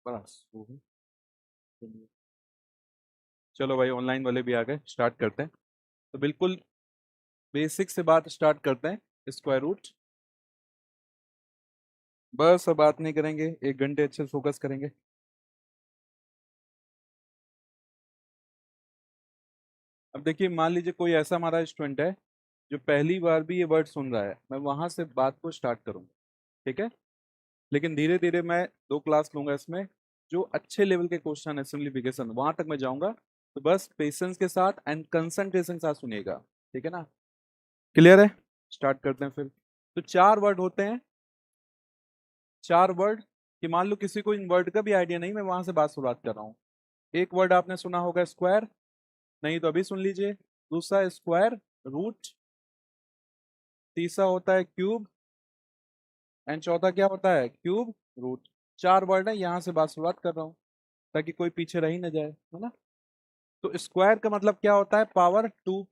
बस चलो भाई, ऑनलाइन वाले भी आ गए, स्टार्ट करते हैं। तो बिल्कुल बेसिक से बात स्टार्ट करते हैं, स्क्वायर रूट। बस अब बात नहीं करेंगे, 1 घंटे अच्छे से फोकस करेंगे। अब देखिए, मान लीजिए कोई ऐसा हमारा स्टूडेंट है जो पहली बार भी ये वर्ड सुन रहा है, मैं वहां से बात को स्टार्ट करूंगा। ठीक है। लेकिन धीरे धीरे मैं 2 क्लास लूंगा इसमें। जो अच्छे लेवल के क्वेश्चन है, सिंप्लीफिकेशन, वहां तक मैं जाऊंगा। तो बस पेशेंस के साथ एंड कंसंट्रेशन के साथ सुनिएगा। ठीक है ना? क्लियर है? स्टार्ट करते हैं फिर। तो 4 वर्ड होते हैं। 4 वर्ड कि मान लो किसी को इन वर्ड का भी आइडिया नहीं, मैं वहां से बात शुरुआत कर रहा हूँ। एक वर्ड आपने सुना होगा स्क्वायर, नहीं तो अभी सुन लीजिए। दूसरा स्क्वायर रूट। तीसरा होता है क्यूब। एंड चौथा क्या होता है? Cube root. 4 वर्ड है, यहाँ से बात शुरुआत कर रहा हूँ ताकि कोई पीछे रह ही ना जाए, है ना? तो स्क्वायर का मतलब क्या होता है? पावर 2।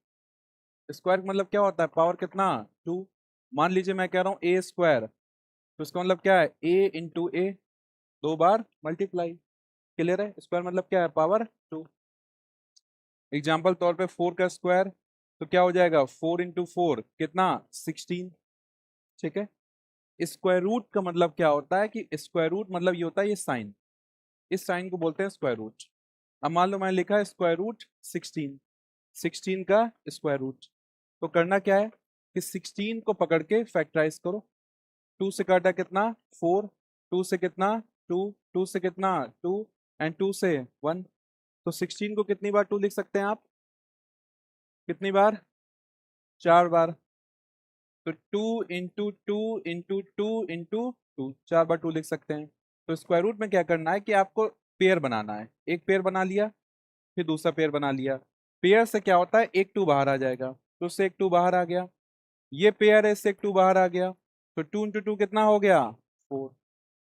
स्क्वायर का मतलब क्या होता है? पावर कितना? 2। मान लीजिए मैं कह रहा हूँ ए स्क्वायर, तो इसका मतलब क्या है? ए इंटू ए, 2 बार मल्टीप्लाई। क्लियर है? स्क्वायर मतलब क्या है? पावर 2। एग्जाम्पल तौर पे 4 का स्क्वायर, तो क्या हो जाएगा? 4 इंटू 4 कितना? 16। ठीक है। स्क्वायर रूट का मतलब क्या होता है? कि स्क्वायर रूट मतलब ये होता है, ये साइन, इस साइन को बोलते हैं स्क्वायर रूट। अब मान लो मैंने लिखा है स्क्वायर रूट 16, 16 का स्क्वायर रूट। तो करना क्या है कि 16 को पकड़ के फैक्टराइज करो। 2 से काटा कितना? 4। 2 से कितना? 2। 2 से कितना? 2। एंड 2 से 1। तो 16 को कितनी बार 2 लिख सकते हैं आप? कितनी बार? 4 बार। तो 2 इंटू 2 इंटू 2 इंटू 2, 4 बार 2 लिख सकते हैं। तो स्क्वायर रूट में क्या करना है कि आपको पेयर बनाना है। एक पेयर बना लिया, फिर दूसरा पेयर बना लिया। पेयर से क्या होता है? एक 2 बाहर आ जाएगा, तो उससे एक 2 बाहर आ गया। ये पेयर है, इससे एक 2 बाहर आ गया। तो 2 इंटू 2 कितना हो गया? 4।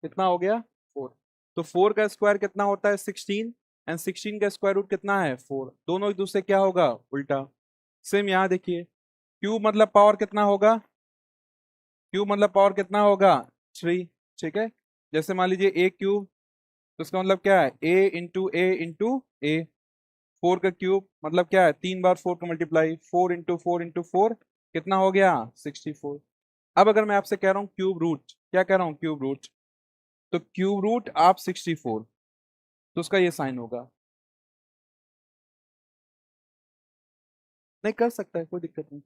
कितना हो गया? 4। तो 4 का स्क्वायर कितना होता है? 16। एंड 16 का स्क्वायर रूट कितना है? 4। दोनों एक दूसरे क्या होगा? उल्टा। सेम यहाँ देखिए, क्यूब मतलब पावर कितना होगा? क्यूब मतलब पावर कितना होगा? 3। ठीक है। जैसे मान लीजिए ए क्यूब, तो इसका मतलब क्या है? ए इंटू ए इंटू ए। 4 का क्यूब मतलब क्या है? 3 बार 4 का मल्टीप्लाई, 4 इंटू 4 इंटू 4 कितना हो गया? 64। अब अगर मैं आपसे कह रहा हूँ क्यूब रूट, क्या कह रहा हूँ? Cube root. तो क्यूब रूट आप 64, तो उसका ये साइन होगा। नहीं, कर सकता है, कोई दिक्कत नहीं।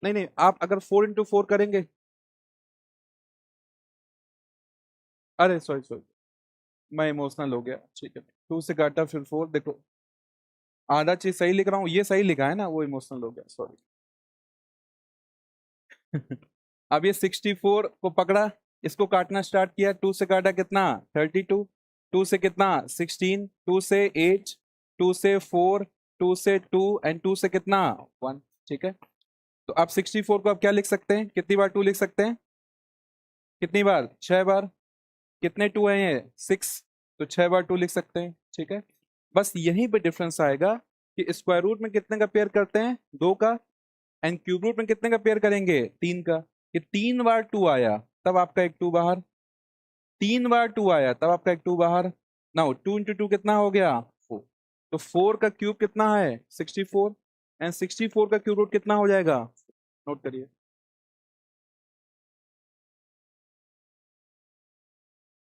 नहीं नहीं, आप अगर 4 इंटू 4 करेंगे, अरे सॉरी सॉरी, मैं इमोशनल हो गया। ठीक है, 2 से काटा फिर 4, देखो आधा चीज सही लिख रहा हूँ, ये सही लिखा है ना, वो इमोशनल हो गया, सॉरी। अब ये 64 को पकड़ा, इसको काटना स्टार्ट किया। 2 से काटा कितना? 32। 2 से कितना? 16। 2 से 8। 2 से 4। 2 से 2 एंड 2 से कितना? 1। ठीक है। तो आप 64 को आप क्या लिख सकते हैं? कितनी बार 2 लिख सकते हैं? कितनी बार? 6 बार। कितने 2 हैं ये? 6। तो 6 बार 2 लिख सकते हैं। ठीक है। बस यहीं पे डिफरेंस आएगा कि स्क्वायर रूट में कितने का पेयर करते हैं? 2 का। एंड क्यूब रूट में कितने का पेयर करेंगे? 3 का। कि 3 बार 2 आया, तब आपका एक 2 बाहर। 3 बार 2 आया, तब आपका एक 2 बाहर। नाउ 2 इंटू 2 कितना हो गया? 4। तो 4 का क्यूब कितना है? 64। एंड 64 का क्यूब रूट कितना हो जाएगा? नोट करिए।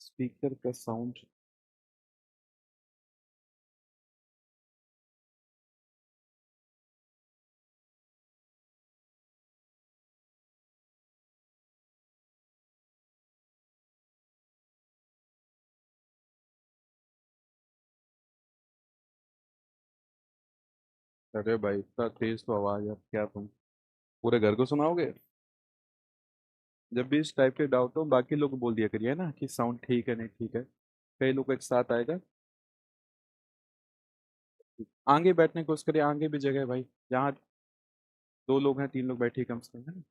स्पीकर का साउंड। अरे भाई, इतना तेज तो आवाज है, क्या तुम पूरे घर को सुनाओगे? जब भी इस टाइप के डाउट हो, बाकी लोग को बोल दिया करिए ना कि साउंड ठीक है नहीं ठीक है, कई लोग एक साथ आएगा। आगे बैठने की कोशिश करिए, आगे भी जगह है भाई, जहाँ 2 लोग हैं, 3 लोग बैठे कम से कम, है ना?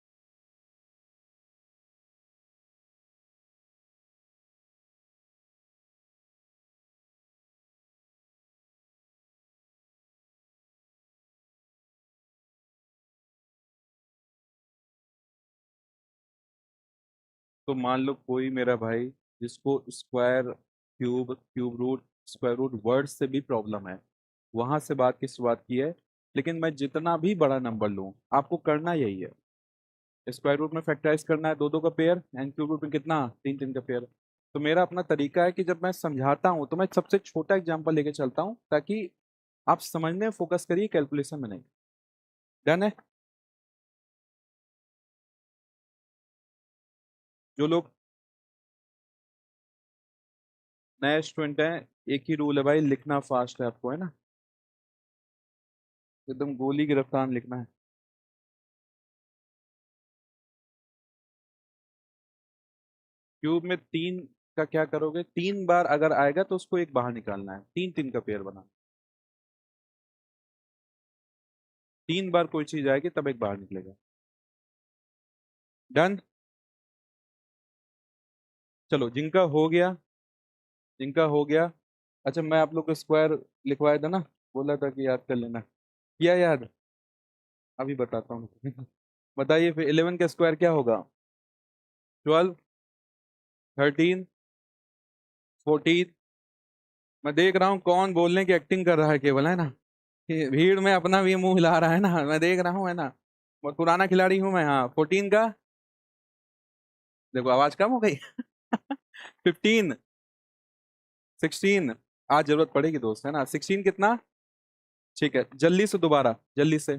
तो मान लो कोई मेरा भाई जिसको square, cube, cube root, square root word से भी प्रॉब्लम है, वहां से बात की शुरुआत की है। लेकिन मैं जितना भी बड़ा नंबर लूं, आपको करना यही है, स्क्वायर रूट में फैक्टराइज करना है, दो दो का पेयर, एंड क्यूब रूट में कितना, तीन तीन का पेयर। तो मेरा अपना तरीका है कि जब मैं समझाता हूं तो मैं सबसे छोटा एग्जांपल लेके चलता हूं, ताकि आप समझने में फोकस करिए, कैलकुलेशन में नहीं। डन है? जो लोग नए स्टूडेंट हैं, एक ही रूल है भाई, लिखना फास्ट है आपको, है ना, एकदम गोली की रफ्तार में लिखना है। क्यूब में तीन का क्या करोगे, तीन बार अगर आएगा तो उसको एक बाहर निकालना है, तीन तीन का पेयर बना, तीन बार कोई चीज आएगी तब एक बाहर निकलेगा। डन? चलो, जिनका हो गया, जिनका हो गया। अच्छा, मैं आप लोग को स्क्वायर लिखवाया था ना, बोला था कि याद कर लेना, किया याद? अभी बताता हूँ। बताइए फिर, 11 का स्क्वायर क्या होगा? 12, 13, 14। मैं देख रहा हूँ कौन बोलने की एक्टिंग कर रहा है केवल, है ना, कि भीड़ में अपना भी मुंह हिला रहा है ना, मैं देख रहा हूँ, है ना, बहुत पुराना खिलाड़ी हूँ मैं। हाँ, 14 का, देखो आवाज कम हो गई। 15, 16, आज जरूरत पड़ेगी दोस्त, है ना, 16 कितना? ठीक है, जल्दी से दोबारा, जल्दी से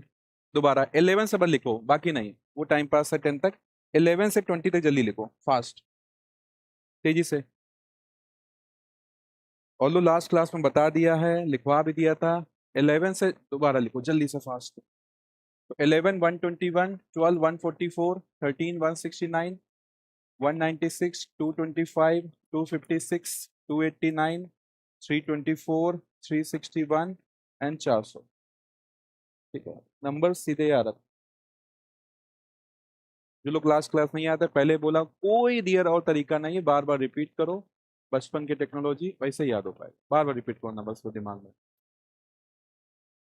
दोबारा 11 से बस लिखो, बाकी नहीं, वो टाइम पास है 10 तक। 11 से 20 तक जल्दी लिखो, फास्ट, तेजी से। और लो लास्ट क्लास में बता दिया है, लिखवा भी दिया था। 11 से दोबारा लिखो जल्दी से, फास्ट। तो 11 121, 12 144, 13 169, 196, 225, 256, 289, 324, 361 एंड 400। ठीक है, नंबर सीधे याद रखो। जो लोग लास्ट क्लास नहीं आते, पहले बोला कोई दियर और तरीका नहीं है, बार बार रिपीट करो, बचपन की टेक्नोलॉजी वैसे ही याद हो पाए, बार बार रिपीट करना बस वो दिमाग में।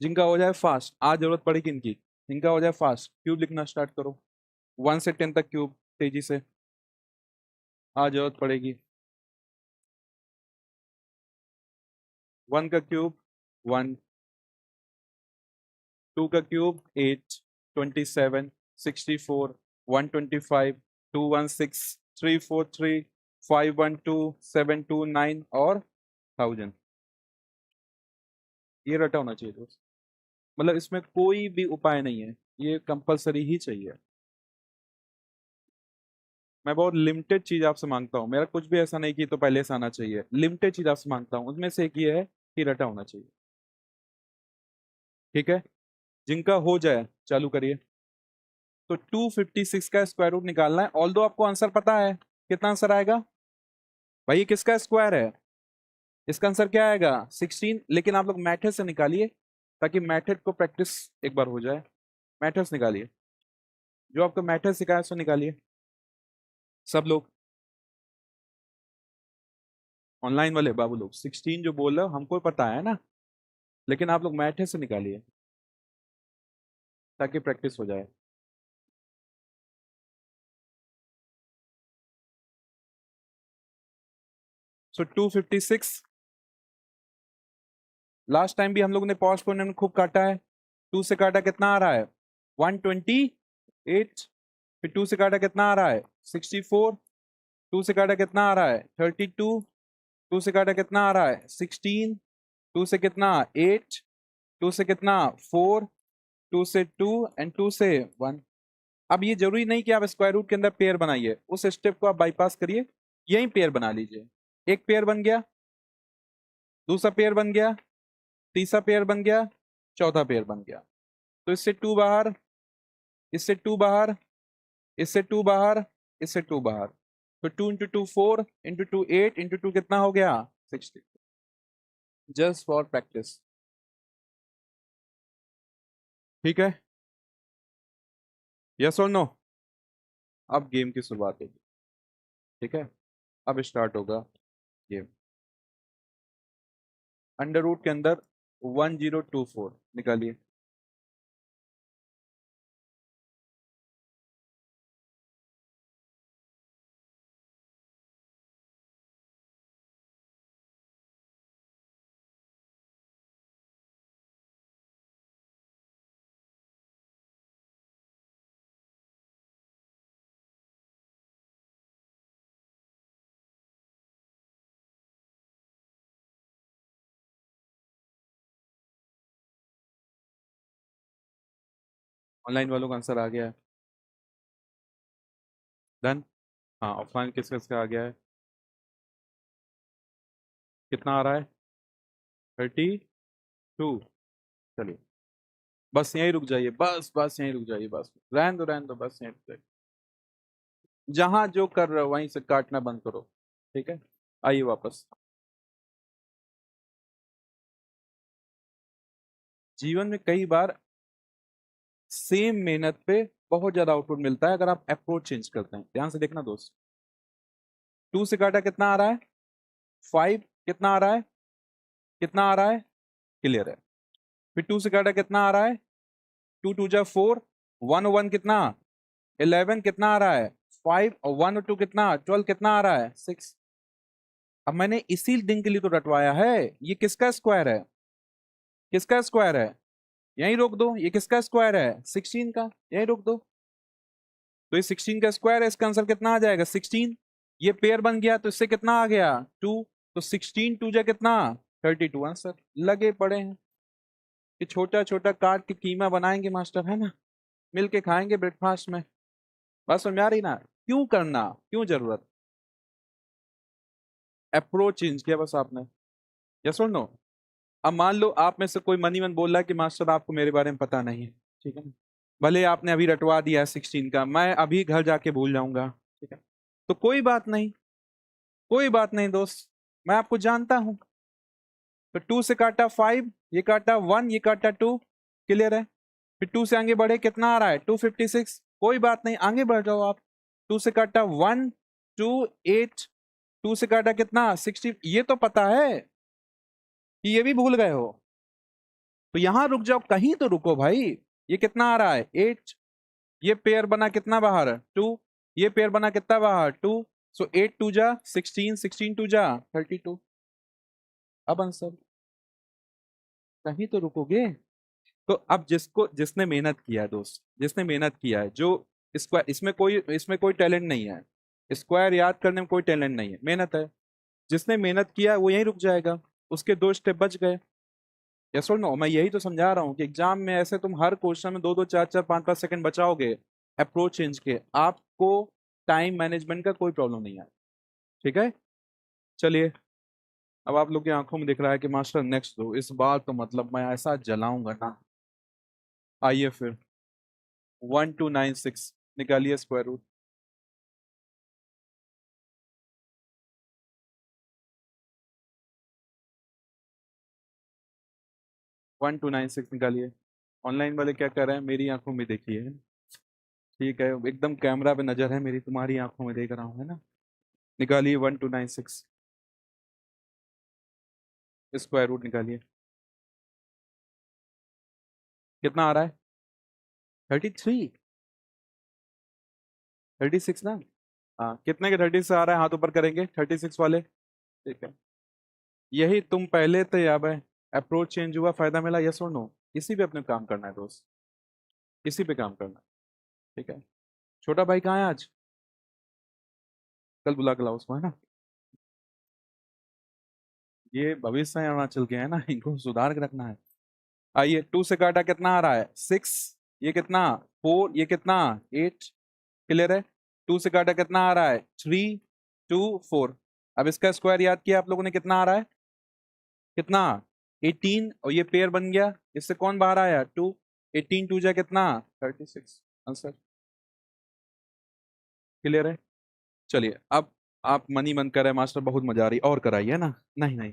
जिनका हो जाए फास्ट, आज जरूरत पड़ेगी इनकी, जिनका हो जाए फास्ट, क्यूब लिखना स्टार्ट करो, 1 से 10 तक क्यूब, तेजी से, आज जरूरत पड़ेगी। 1 का क्यूब 1, 2 का क्यूब 8, 27, 64, 125, 216, 343, 512, 729 और 1000। ये रटा होना चाहिए दोस्त, मतलब इसमें कोई भी उपाय नहीं है, ये कंपलसरी ही चाहिए। मैं बहुत लिमिटेड चीज आपसे मांगता हूँ, मेरा कुछ भी ऐसा नहीं कि तो पहले से आना चाहिए, लिमिटेड चीज आपसे मांगता हूँ, उसमें से एक ये है कि रटा होना चाहिए। ठीक है, जिनका हो जाए चालू करिए। तो 256 का स्क्वायर रूट निकालना है, ऑल दो आपको आंसर पता है, कितना आंसर आएगा भाई, ये किसका स्क्वायर है, इसका आंसर क्या आएगा 16, लेकिन आप लोग मैथड से निकालिए, ताकि मैथड को प्रैक्टिस एक बार हो जाए। मैथड से निकालिए, जो आपको मैथड सिखाया सो निकालिए, सब लोग ऑनलाइन वाले बाबू लोग, 16 जो बोल रहे हो हमको पता है ना, लेकिन आप लोग मैथड से निकालिए, ताकि प्रैक्टिस हो जाए। सो 256, लास्ट टाइम भी हम लोग ने पॉज पॉइंट में खूब काटा है, 2 से काटा कितना आ रहा है 128, फिर 2 से काटा कितना आ रहा है 64, 2 से काटा कितना आ रहा है 32, 2 से काटा कितना आ रहा है 16, 2 से कितना 8, 2 से कितना 4, 2 से 2 एंड 2 से 1। अब ये जरूरी नहीं कि आप स्क्वायर रूट के अंदर पेयर बनाइए, उस स्टेप को आप बाईपास करिए, यही पेयर बना लीजिए। एक पेयर बन गया, दूसरा पेयर बन गया, तीसरा पेयर बन गया, चौथा पेयर बन गया। तो इससे 2 बाहर, इससे 2 बाहर, इससे 2 बाहर, इससे 2 बाहर। तो 2 इंटू 2 4, इंटू 2 8, इंटू 2 कितना हो गया 60। जस्ट फॉर प्रैक्टिस, ठीक है, यस और नो? अब गेम की शुरुआत होगी, ठीक है, अब स्टार्ट होगा गेम। अंडर रूट के अंदर 1024 निकालिए। ऑनलाइन वालों का आंसर आ गया है। डन। हाँ, ऑफलाइन किस किसका आ गया है? कितना आ रहा है? 32। चलिए, बस यहीं रुक जाइए, बस बस यहीं रुक जाइए, बस रहने दो, बस यहीं रुक जाइए। जहां जो कर रहे हो वहीं से काटना बंद करो, ठीक है? आइए वापस। जीवन में कई बार सेम मेहनत पे बहुत ज्यादा आउटपुट मिलता है अगर आप अप्रोच चेंज करते हैं। ध्यान से देखना दोस्त। 2 से काटा कितना आ रहा है? 5। कितना आ रहा है? कितना आ रहा है? क्लियर है। फिर 2 से काटा कितना आ रहा है? 2 2 जा 4। 1 1 कितना? 11। कितना आ रहा है? 5। और 1 और 2 कितना? 12। कितना आ रहा है? 6। अब मैंने इसी दिन के लिए तो रटवाया है। ये किसका स्क्वायर है? किसका स्क्वायर है? यहीं रोक दो। ये किसका स्क्वायर है? 16 का। यहीं रोक दो। तो ये 16 का स्क्वायर है, इसका आंसर कितना आ जाएगा? 16। ये पेयर बन गया तो इससे कितना आ गया? 2। तो 16 2 जा कितना? 32 आंसर। लगे पड़े हैं कि छोटा छोटा काट के कीमा बनाएंगे मास्टर, है ना? मिलके खाएंगे ब्रेकफास्ट में। बस समझ आ रही ना? क्यों करना, क्यों जरूरत? अप्रोच चेंज किया बस आपने। यस और नो? अब मान लो आप में से कोई मनी मन बोल रहा है कि मास्टर आपको मेरे बारे में पता नहीं है, ठीक है ना? भले आपने अभी रटवा दिया है 16 का, मैं अभी घर जाके भूल जाऊंगा, ठीक है? तो कोई बात नहीं, कोई बात नहीं दोस्त, मैं आपको जानता हूं। तो 2 से काटा 5, ये काटा 1, ये काटा 2। क्लियर है? फिर 2 से आगे बढ़े, कितना आ रहा है? 256। कोई बात नहीं, आगे बढ़ जाओ आप। 2 से काटा 1 2 8। 2 से काटा कितना? 60। ये तो पता है कि ये भी भूल गए हो। तो यहां रुक जाओ, कहीं तो रुको भाई। ये कितना आ रहा है? 8। ये पेयर बना कितना बाहर? 2। ये पेयर बना कितना बाहर? 2। सो 8 2 जा 16, 16 2 जा 32। अब आंसर। कहीं तो रुकोगे। तो अब जिसने मेहनत किया है दोस्त, जिसने मेहनत किया है, जो स्क्वायर, इसमें कोई टैलेंट नहीं है। स्क्वायर याद करने में कोई टैलेंट नहीं है, मेहनत है। जिसने मेहनत किया वो यहीं रुक जाएगा। उसके 2 स्टेप बच गए। यस और नो? मैं यही तो समझा रहा हूँ कि एग्जाम में ऐसे तुम हर क्वेश्चन में 2 2 4 4 5 5 सेकंड बचाओगे अप्रोच चेंज के, आपको टाइम मैनेजमेंट का कोई प्रॉब्लम नहीं है। ठीक है? चलिए, अब आप लोग की आंखों में दिख रहा है कि मास्टर नेक्स्ट दो, इस बार तो मतलब मैं ऐसा जलाऊंगा ना। आइए फिर। 1296 निकालिए स्क्वायर रूट। 1296 निकालिए। ऑनलाइन वाले क्या कर रहे हैं मेरी आंखों में देखिए। ठीक है, एकदम कैमरा पे नजर है मेरी, तुम्हारी आंखों में देख रहा हूँ, है ना? निकालिए 1296 स्क्वायर रूट निकालिए। कितना आ रहा है? 33। 36 ना? हाँ, कितने के 36 आ रहा है? हाथ ऊपर करेंगे 36 वाले। ठीक है, यही तुम पहले थे, अब है अप्रोच चेंज हुआ, फायदा मिला। यस और नो? इसी पे अपने काम करना है दोस्त, इसी पे काम करना है। ठीक है? छोटा भाई कहाँ है आज? कल बुला के लाओ उसको, है ना? ये भविष्य है अरुणाचल के, है ना? इनको सुधार के रखना है। आइए, 2 से काटा कितना आ रहा है? 6। ये कितना? 4। ये कितना? 8। क्लियर है? 2 से काटा कितना आ रहा है? 3 2 4। अब इसका स्क्वायर याद किया आप लोगों ने, कितना आ रहा है? कितना? 18। और ये पेयर बन गया, इससे कौन बाहर आया? 2। 18 2 जा कितना? 36 आंसर। क्लियर है? चलिए, अब आप मनी मन कर रहे हैं मास्टर, बहुत मजा आ रही, और कराइए ना? नहीं नहीं,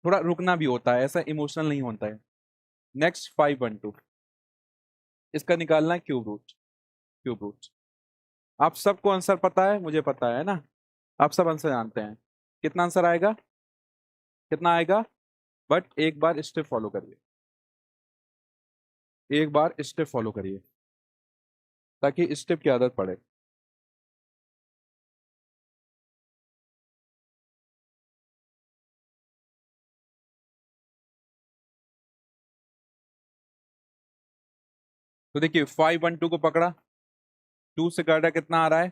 थोड़ा रुकना भी होता है, ऐसा इमोशनल नहीं होता है। नेक्स्ट 512, इसका निकालना है क्यूब रूट। Cube root. आप सबको आंसर पता है, मुझे पता है ना? आप सब आंसर जानते हैं। कितना आंसर आएगा? कितना आएगा? बट एक बार स्टेप फॉलो करिए, एक बार स्टेप फॉलो करिए, ताकि स्टेप की आदत पड़े। तो देखिए, 512 को पकड़ा, 2 से काटा कितना आ रहा है?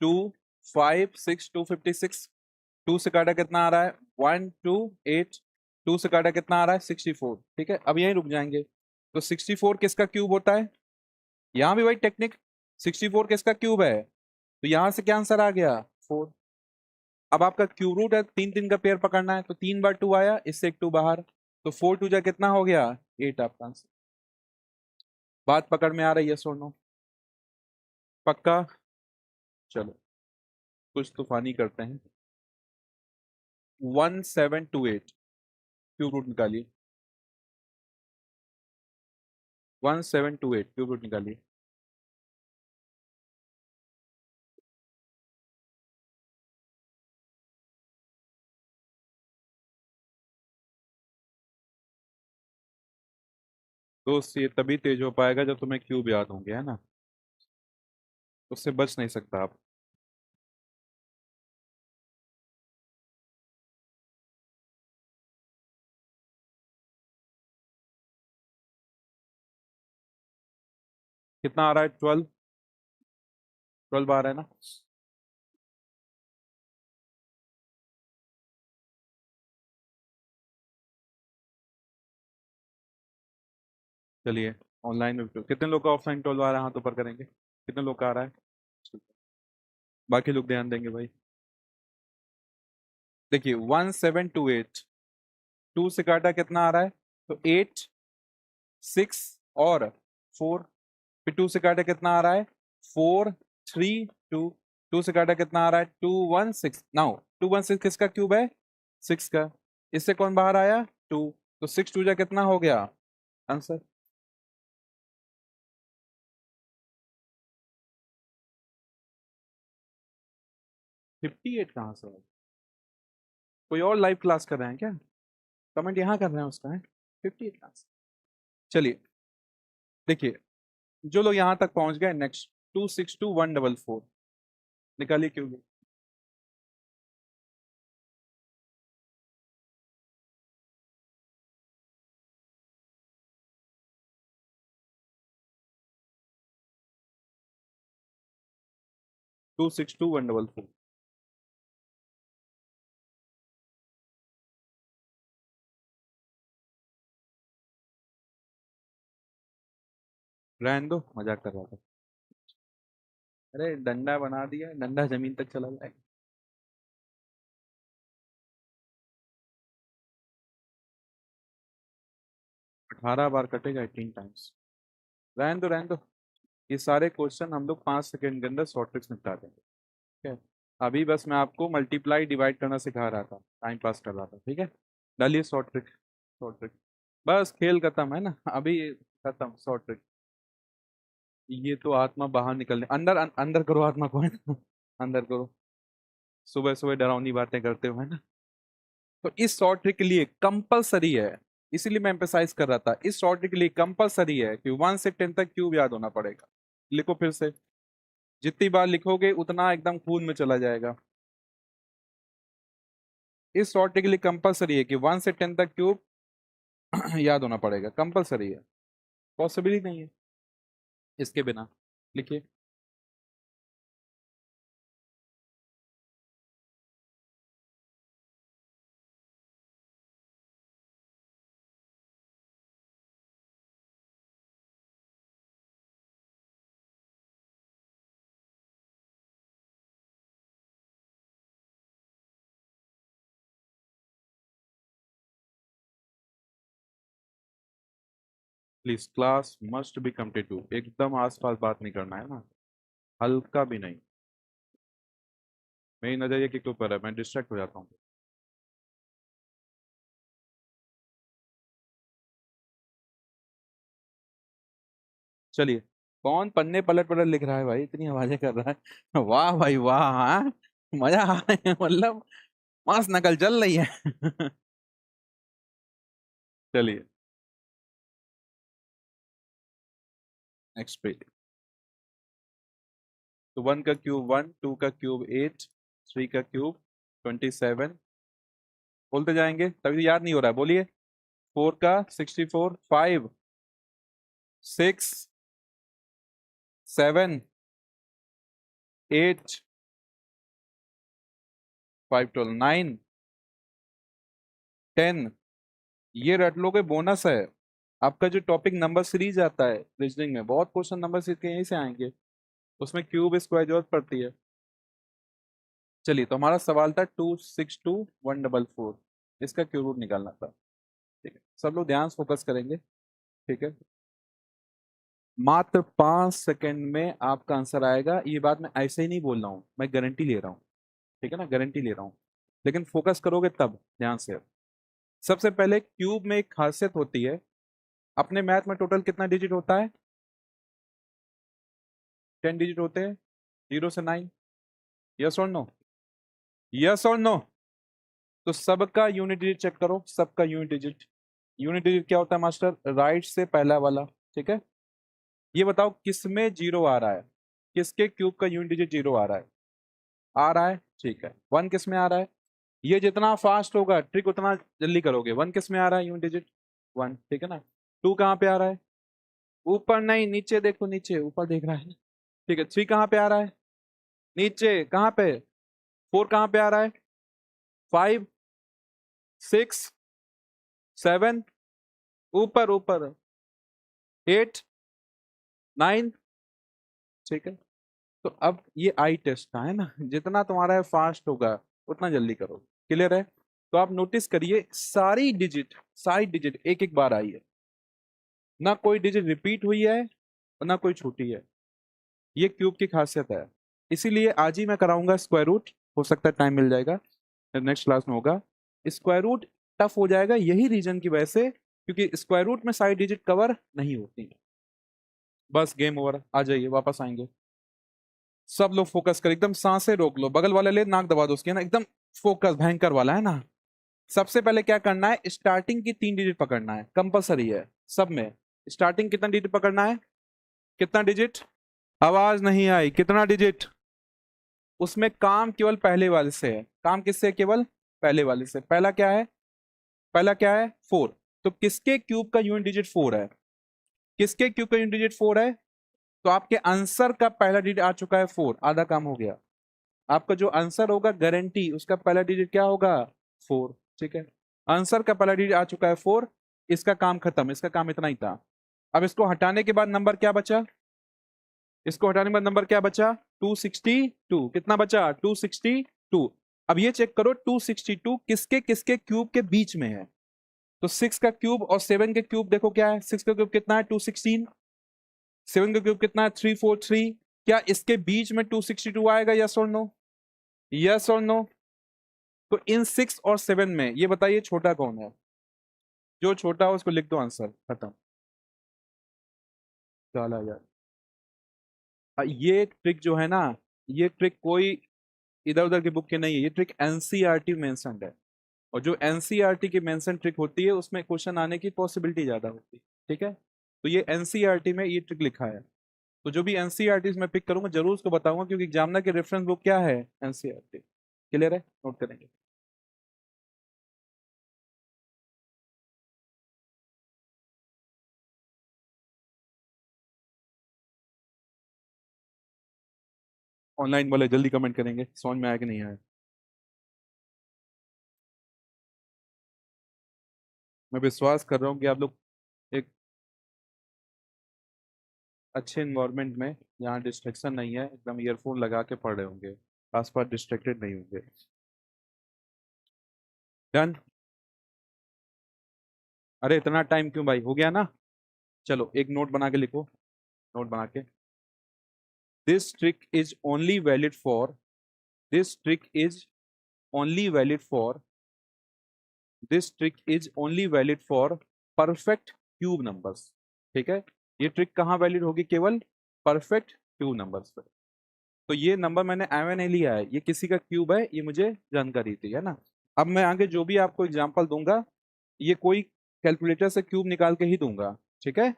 2 5 6 256। 2 से काटा कितना आ रहा है? 1 2 8। 2 से काटा कितना आ रहा है? 64। ठीक है, अब यहीं रुक जाएंगे। तो 64 किसका क्यूब होता है? यहाँ भी वही टेक्निक, 64 किसका क्यूब है, तो यहां से क्या आंसर आ गया 4। अब आपका क्यूब रूट है, 3 3 का पेयर पकड़ना है, तो 3 बार 2 आया, इससे एक 2 बाहर, तो 4 2 जा कितना हो गया 8 आपका आंसर। बात पकड़ में आ रही है सोनो, पक्का। चलो कुछ तूफानी करते हैं। 1728 क्यूब रूट निकालिए, 1728 क्यूब रूट निकालिए। दोस्त ये तभी तेज हो पाएगा जब तुम्हें क्यूब याद होंगे, है ना, उससे बच नहीं सकता आप। कितना आ रहा है 12, 12 आ रहा है ना। चलिए ऑनलाइन में कितने लोग का ऑफलाइन 12 आ रहा है, हाथ ऊपर करेंगे, कितने लोग का आ रहा है। बाकी लोग ध्यान देंगे भाई। देखिए 1728, 2 से काटा कितना आ रहा है, तो 8 6 और 4, फिर 2 से काटा कितना आ रहा है 4 3 2, 2 से काटा कितना आ रहा है 2 1 6। नाउ 2 1 6 किसका क्यूब है, 6 का, इससे कौन बाहर आया 2, तो 6 2 जा कितना हो गया आंसर। 58 कहाँ से है? कोई और लाइव क्लास कर रहे हैं क्या, कमेंट यहाँ कर रहे हैं उसका है 58 कहाँ से। चलिए देखिए, जो लोग यहाँ तक पहुंच गए, नेक्स्ट 2 6 2 1 4 4 निकालिए क्यूब। 2 6 2 1 4 4। रहने दो, मजाक कर रहा था। अरे डंडा बना दिया, डंडा जमीन तक चला जाएगा। 18 बार कटेगा 18 टाइम्स। रहने दो रहने दो, ये सारे क्वेश्चन हम लोग 5 सेकंड के अंदर शॉर्ट ट्रिक्स निपटा देंगे, ठीक है। अभी बस मैं आपको मल्टीप्लाई डिवाइड करना सिखा रहा था, टाइम पास कर रहा था, ठीक है। डालिए शॉर्ट ट्रिक, शॉर्ट ट्रिक, बस खेल खत्म है ना अभी, खत्म शॉर्ट ट्रिक। ये तो आत्मा बाहर निकलने, अंदर अंदर करो आत्मा को, है ना, अंदर करो। सुबह सुबह डरावनी बातें करते हो, है ना। तो इस शॉर्ट ट्रिक के लिए कंपलसरी है, इसीलिए मैं एम्फेसाइज कर रहा था, इस शॉर्ट ट्रिक के लिए कंपलसरी है कि 1 से 10 तक क्यूब याद होना पड़ेगा। लिखो फिर से, जितनी बार लिखोगे उतना एकदम खून में चला जाएगा। इस शॉर्ट ट्रिक के लिए कंपलसरी है कि 1 से 10 तक क्यूब याद होना पड़ेगा, कंपलसरी है, पॉसिबल ही नहीं है इसके बिना। लिखिए। Please class must be competitive, एकदम आसपास बात नहीं करना है ना, हल्का भी नहीं। मेरी नजर ये के ऊपर है, मैं डिस्ट्रैक्ट हो जाता हूँ। चलिए, कौन पन्ने पलट पलट लिख रहा है भाई, इतनी आवाजें कर रहा है वाह भाई वाह, हाँ मजा आ रहा है मतलब, मस्त नकल चल रही है चलिए नेक्स्ट पेज। तो 1 का क्यूब 1, 2 का क्यूब 8, 3 का क्यूब 27, बोलते जाएंगे तभी तो याद नहीं हो रहा है, बोलिए। 4 का 64, 5 6 7 8, 5 12 9 10, ये रट लो के बोनस है। आपका जो टॉपिक नंबर सीरीज आता है रीजनिंग में, बहुत क्वेश्चन नंबर सीरीज के यहीं से आएंगे, उसमें क्यूब स्क्वायर जरूरत पड़ती है। चलिए, तो हमारा सवाल था 262 144, इसका क्यूब रूट निकालना था। ठीक है, सब लोग ध्यान से फोकस करेंगे। ठीक है, मात्र 5 सेकंड में आपका आंसर आएगा। ये बात मैं ऐसे ही नहीं बोल रहा हूँ, मैं गारंटी ले रहा हूँ। ठीक है ना, गारंटी ले रहा हूँ, लेकिन फोकस करोगे तब ध्यान से। सबसे पहले क्यूब में एक खासियत होती है, अपने मैथ में टोटल कितना डिजिट होता है? 10 डिजिट होते हैं, 0 से 9। यस और नो? यस और नो? तो सबका यूनिट डिजिट चेक करो, सबका यूनिट डिजिट। यूनिट डिजिट क्या होता है मास्टर? राइट से पहला वाला। ठीक है, ये बताओ किसमें जीरो आ रहा है? किसके क्यूब का यूनिट डिजिट जीरो आ रहा है? आ रहा है, ठीक है। वन किस में आ रहा है? ये जितना फास्ट होगा ट्रिक उतना जल्दी करोगे। वन किस में आ रहा है यूनिट डिजिट? वन, ठीक है ना। टू कहाँ पे आ रहा है? ऊपर नहीं, नीचे देखो, नीचे, ऊपर देख रहा है। ठीक है, थ्री कहाँ पे आ रहा है? नीचे। कहाँ पे? फोर कहाँ पे आ रहा है? फाइव, सिक्स, सेवन, ऊपर ऊपर, एट, नाइन। ठीक है, तो अब ये आई टेस्ट का है ना, जितना तुम्हारा फास्ट होगा उतना जल्दी करो। क्लियर है? तो आप नोटिस करिए, सारी डिजिट एक एक बार आई है, ना कोई डिजिट रिपीट हुई है और ना कोई छूटी है। ये क्यूब की खासियत है। इसीलिए आज ही मैं कराऊंगा स्क्वायर रूट, हो सकता है टाइम मिल जाएगा, नेक्स्ट क्लास में होगा। स्क्वायर रूट टफ हो जाएगा यही रीजन की वजह से, क्योंकि स्क्वायर रूट में सारी डिजिट कवर नहीं होती। बस गेम ओवर, आ जाइए, वापस आएंगे। सब लोग फोकस कर, एकदम सांसें रोक लो, बगल वाले ले नाक दबा दो उसके, है ना, एकदम फोकस भयंकर वाला, है ना। सबसे पहले क्या करना है, स्टार्टिंग की 3 डिजिट पकड़ना है, कंपलसरी है सब में। स्टार्टिंग कितना डिजिट पकड़ना है? कितना डिजिट? आवाज नहीं आई, कितना डिजिट? उसमें काम केवल पहले वाले से है। काम किससे? केवल पहले वाले से। पहला क्या है? पहला क्या है? फोर। तो किसके क्यूब का यूनिट डिजिट फोर है? किसके क्यूब का यूनिट डिजिट फोर है? तो आपके आंसर का पहला डिजिट आ चुका है फोर, आधा काम हो गया। आपका जो आंसर होगा गारंटी, उसका पहला डिजिट क्या होगा? फोर। ठीक है, आंसर का पहला डिजिट आ चुका है फोर, इसका काम खत्म, इसका काम इतना ही था। अब इसको हटाने के बाद नंबर क्या बचा? इसको हटाने के बाद नंबर क्या बचा? 262। कितना बचा? 262। अब ये चेक करो 262 किसके किसके क्यूब के बीच में है। तो 6 का क्यूब और 7 के क्यूब देखो क्या है। 6 का क्यूब कितना है? 216। 7 का क्यूब कितना है? 343। क्या इसके बीच में 262 आएगा? यस और नो? यस और नो? तो इन 6 और 7 में ये बताइए छोटा कौन है? जो छोटा हो उसको लिख दो, आंसर खत्म। चला यार, ये ट्रिक जो है ना, ये ट्रिक कोई इधर उधर की बुक की नहीं है, ये ट्रिक एनसीईआरटी मेंशन्ड है। और जो एनसीईआरटी की मेंशन ट्रिक होती है उसमें क्वेश्चन आने की पॉसिबिलिटी ज्यादा होती है। ठीक है, तो ये एनसीईआरटी में ये ट्रिक लिखा है। तो जो भी एनसीईआरटी में पिक करूंगा जरूर उसको बताऊंगा, क्योंकि एग्जामिनर की रेफरेंस बुक क्या है? एनसीईआरटी। क्लियर है? नोट करेंगे। ऑनलाइन वाले जल्दी कमेंट करेंगे समझ में आया कि नहीं आया। मैं विश्वास कर रहा हूँ कि आप लोग एक अच्छे इन्वायरमेंट में, जहाँ डिस्ट्रैक्शन नहीं है, एकदम ईयरफोन लगा के पढ़ रहे होंगे, आसपास डिस्ट्रैक्टेड नहीं होंगे। डन? अरे इतना टाइम क्यों भाई, हो गया ना। चलो एक नोट बना के लिखो, नोट बना के। This trick is only valid for, this trick is only valid for, this trick is only valid for perfect cube numbers. ठीक है, ये ट्रिक कहाँ वैलिड होगी? केवल परफेक्ट क्यूब नंबर्स पर। तो ये नंबर मैंने एवं नहीं लिया है, ये किसी का क्यूब है, ये मुझे जानकारी थी, है ना। अब मैं आगे जो भी आपको एग्जांपल दूंगा, ये कोई कैलकुलेटर से क्यूब निकाल के ही दूंगा। ठीक है,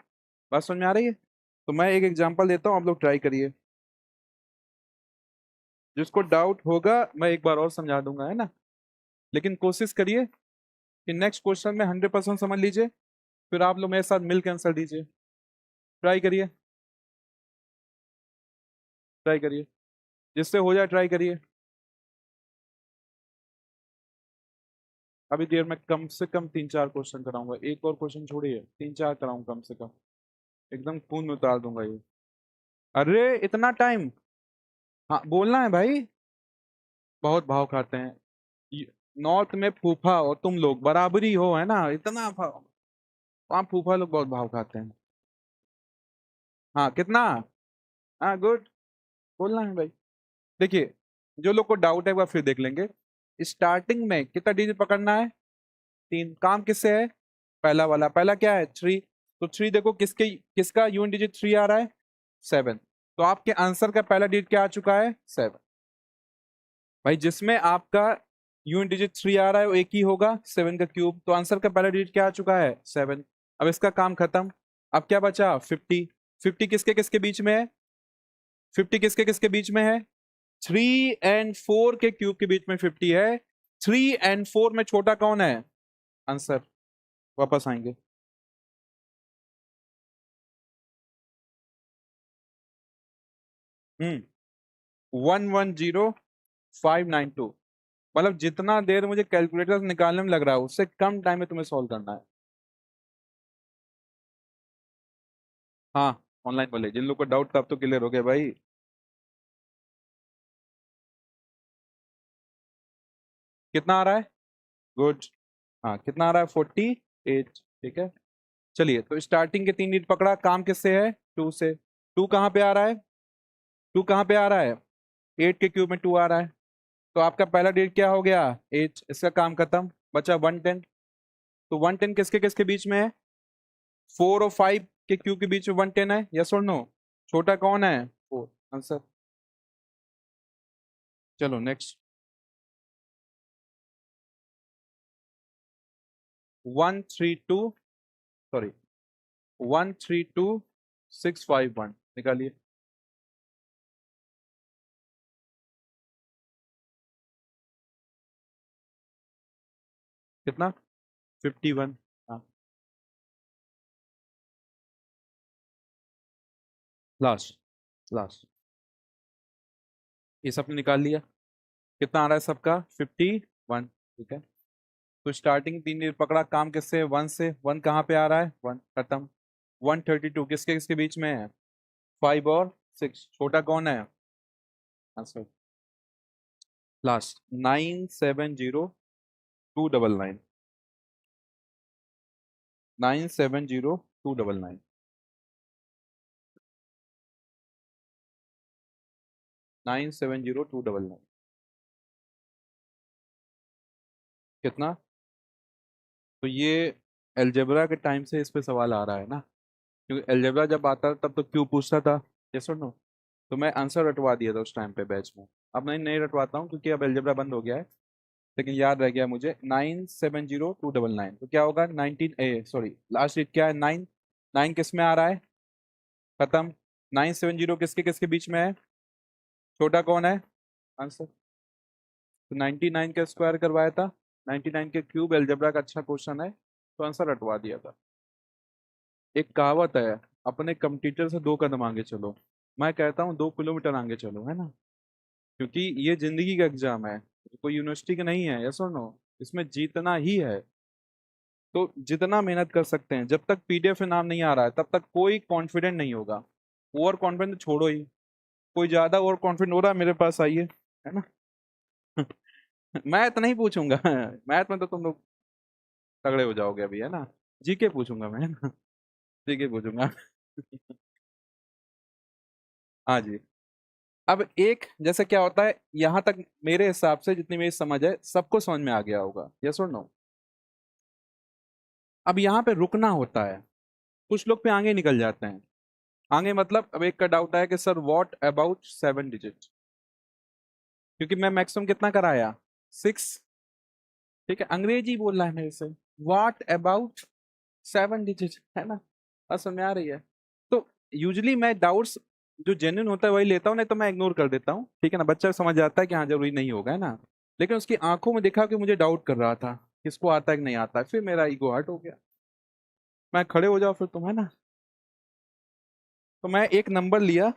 बात समझ में आ रही है? तो मैं एक एग्जांपल देता हूँ, आप लोग ट्राई करिए। जिसको डाउट होगा मैं एक बार और समझा दूंगा, है ना। लेकिन कोशिश करिए कि नेक्स्ट क्वेश्चन में 100% समझ लीजिए, फिर आप लोग मेरे साथ मिलकर आंसर दीजिए। ट्राई करिए, ट्राई करिए, जिससे हो जाए ट्राई करिए। अभी देर में कम से कम 3-4 क्वेश्चन कराऊंगा, एक और क्वेश्चन छोड़िए, 3-4 कराऊंगा कम से कम, एकदम खून में उतार दूंगा ये। अरे इतना टाइम, हाँ बोलना है भाई। बहुत भाव खाते हैं नॉर्थ में फूफा और तुम लोग बराबरी हो, है ना, इतना भाव। वहाँ फूफा लोग बहुत भाव खाते हैं। हाँ कितना, हाँ गुड, बोलना है भाई। देखिए, जो लोग को डाउट है वह फिर देख लेंगे। स्टार्टिंग में कितना डिजिट पकड़ना है, 3। काम किससे है, पहला वाला, पहला क्या है 3। तो 3 देखो किसके, किसका यूनिट डिजिट 3 आ रहा है, 7। तो आपके आंसर का पहला डिजिट क्या आ चुका है, 7। भाई जिसमें आपका यूनिट डिजिट 3 आ रहा है वो एक ही होगा, 7 का क्यूब। तो आंसर का पहला डिजिट क्या आ चुका है, 7। अब इसका काम खत्म। अब क्या बचा, 50। 50 किसके किसके बीच में है, 50 किसके किसके बीच में है, 3 और 4 के क्यूब के बीच में 50 है। 3 और 4 में छोटा कौन है, आंसर। वापस आएंगे, हम्म 110592। मतलब जितना देर मुझे कैलकुलेटर निकालने में लग रहा है उससे कम टाइम में तुम्हें सॉल्व करना है। हाँ ऑनलाइन बोले, जिन लोग को डाउट था अब तो क्लियर हो गया भाई। कितना आ रहा है, गुड। हाँ कितना आ रहा है, 48। ठीक है, चलिए तो स्टार्टिंग के 3 डिजिट पकड़ा, काम किससे है, 2 से। 2 कहाँ पे आ रहा है, 2 कहाँ पे आ रहा है, 8 के क्यूब में 2 आ रहा है। तो आपका पहला डिजिट क्या हो गया, 8। इसका काम खत्म, बचा 110। तो 110 किसके किसके बीच में है, 4 और 5 के क्यूब के बीच में 110 है, यस और नो। छोटा कौन है, 4, आंसर। चलो नेक्स्ट, 132, सॉरी 132651 निकालिए। कितना, 51। हाँ लास्ट, लास्ट, ये सबने निकाल लिया। कितना आ रहा है सबका, 51। ठीक है, तो स्टार्टिंग 3 डिजिट पकड़ा, काम किससे, 1 से। 1 कहाँ पे आ रहा है, 1 खत्म। 132 किसके किसके बीच में है, 5 और 6, छोटा कौन है, आंसर। लास्ट, 970299, 970299। 970299 कितना। तो ये अलजेब्रा के टाइम से इस पे सवाल आ रहा है ना, क्योंकि अलजेब्रा जब आता था तब तो क्यों पूछता था, यस और नो। तो मैं आंसर रटवा दिया था उस टाइम पे बैच में। अब मैं नहीं रटवाता हूँ क्योंकि अब अलजेब्रा बंद हो गया है। लेकिन याद रह गया मुझे, 970299। तो क्या होगा, 19, सॉरी लास्ट डेट क्या है, 9। 9 किस में आ रहा है, खत्म। 970 किसके किसके बीच में है, छोटा कौन है, आंसर। तो 99 का स्क्वायर करवाया था, 99 के क्यूब, अलजेब्रा का अच्छा क्वेश्चन है, तो आंसर रटवा दिया था। एक कहावत है, अपने कंप्यूटर से 2 कदम आगे चलो, मैं कहता हूँ 2 किलोमीटर आगे चलो, है ना। क्योंकि ये जिंदगी का एग्जाम है, कोई यूनिवर्सिटी का नहीं है, यस और नो। इसमें जीतना ही है। तो जितना मेहनत कर सकते हैं, जब तक पीडीएफ नाम नहीं आ रहा है तब तक कोई कॉन्फिडेंट नहीं होगा। ओवर कॉन्फिडेंट छोड़ो ही, कोई ज्यादा ओवर कॉन्फिडेंट हो रहा है मेरे पास आइए, है ना। मैथ नहीं पूछूंगा, मैथ में तो तुम लोग तगड़े हो जाओगे अभी, है ना। जीके पूछूंगा मैं, है ना, जीके पूछूंगा। हाँ जी। अब एक जैसे क्या होता है, यहां तक मेरे हिसाब से जितनी मेरी समझ है सबको समझ में आ गया होगा, यस और नो। अब यहाँ पे रुकना होता है, कुछ लोग पे आगे निकल जाते हैं। आगे मतलब, अब एक का डाउट है कि सर व्हाट अबाउट 7 डिजिट, क्योंकि मैं मैक्सिमम कितना कराया, 6। ठीक है, अंग्रेजी बोल रहा है मेरे से, व्हाट अबाउट 7 डिजिट, है ना। बस समझ में आ रही है। तो यूजली मैं डाउट्स जो जेन्युइन होता है वही लेता हूँ, नहीं तो मैं इग्नोर कर देता हूँ, ठीक है ना। बच्चा समझ जाता है कि हाँ जरूरी नहीं होगा, है ना। लेकिन उसकी आंखों में देखा कि मुझे डाउट कर रहा था, किसको आता है कि नहीं आता है, फिर मेरा ईगो हर्ट हो गया। मैं खड़े हो जाओ फिर तुम, है ना। तो मैं एक नंबर लिया,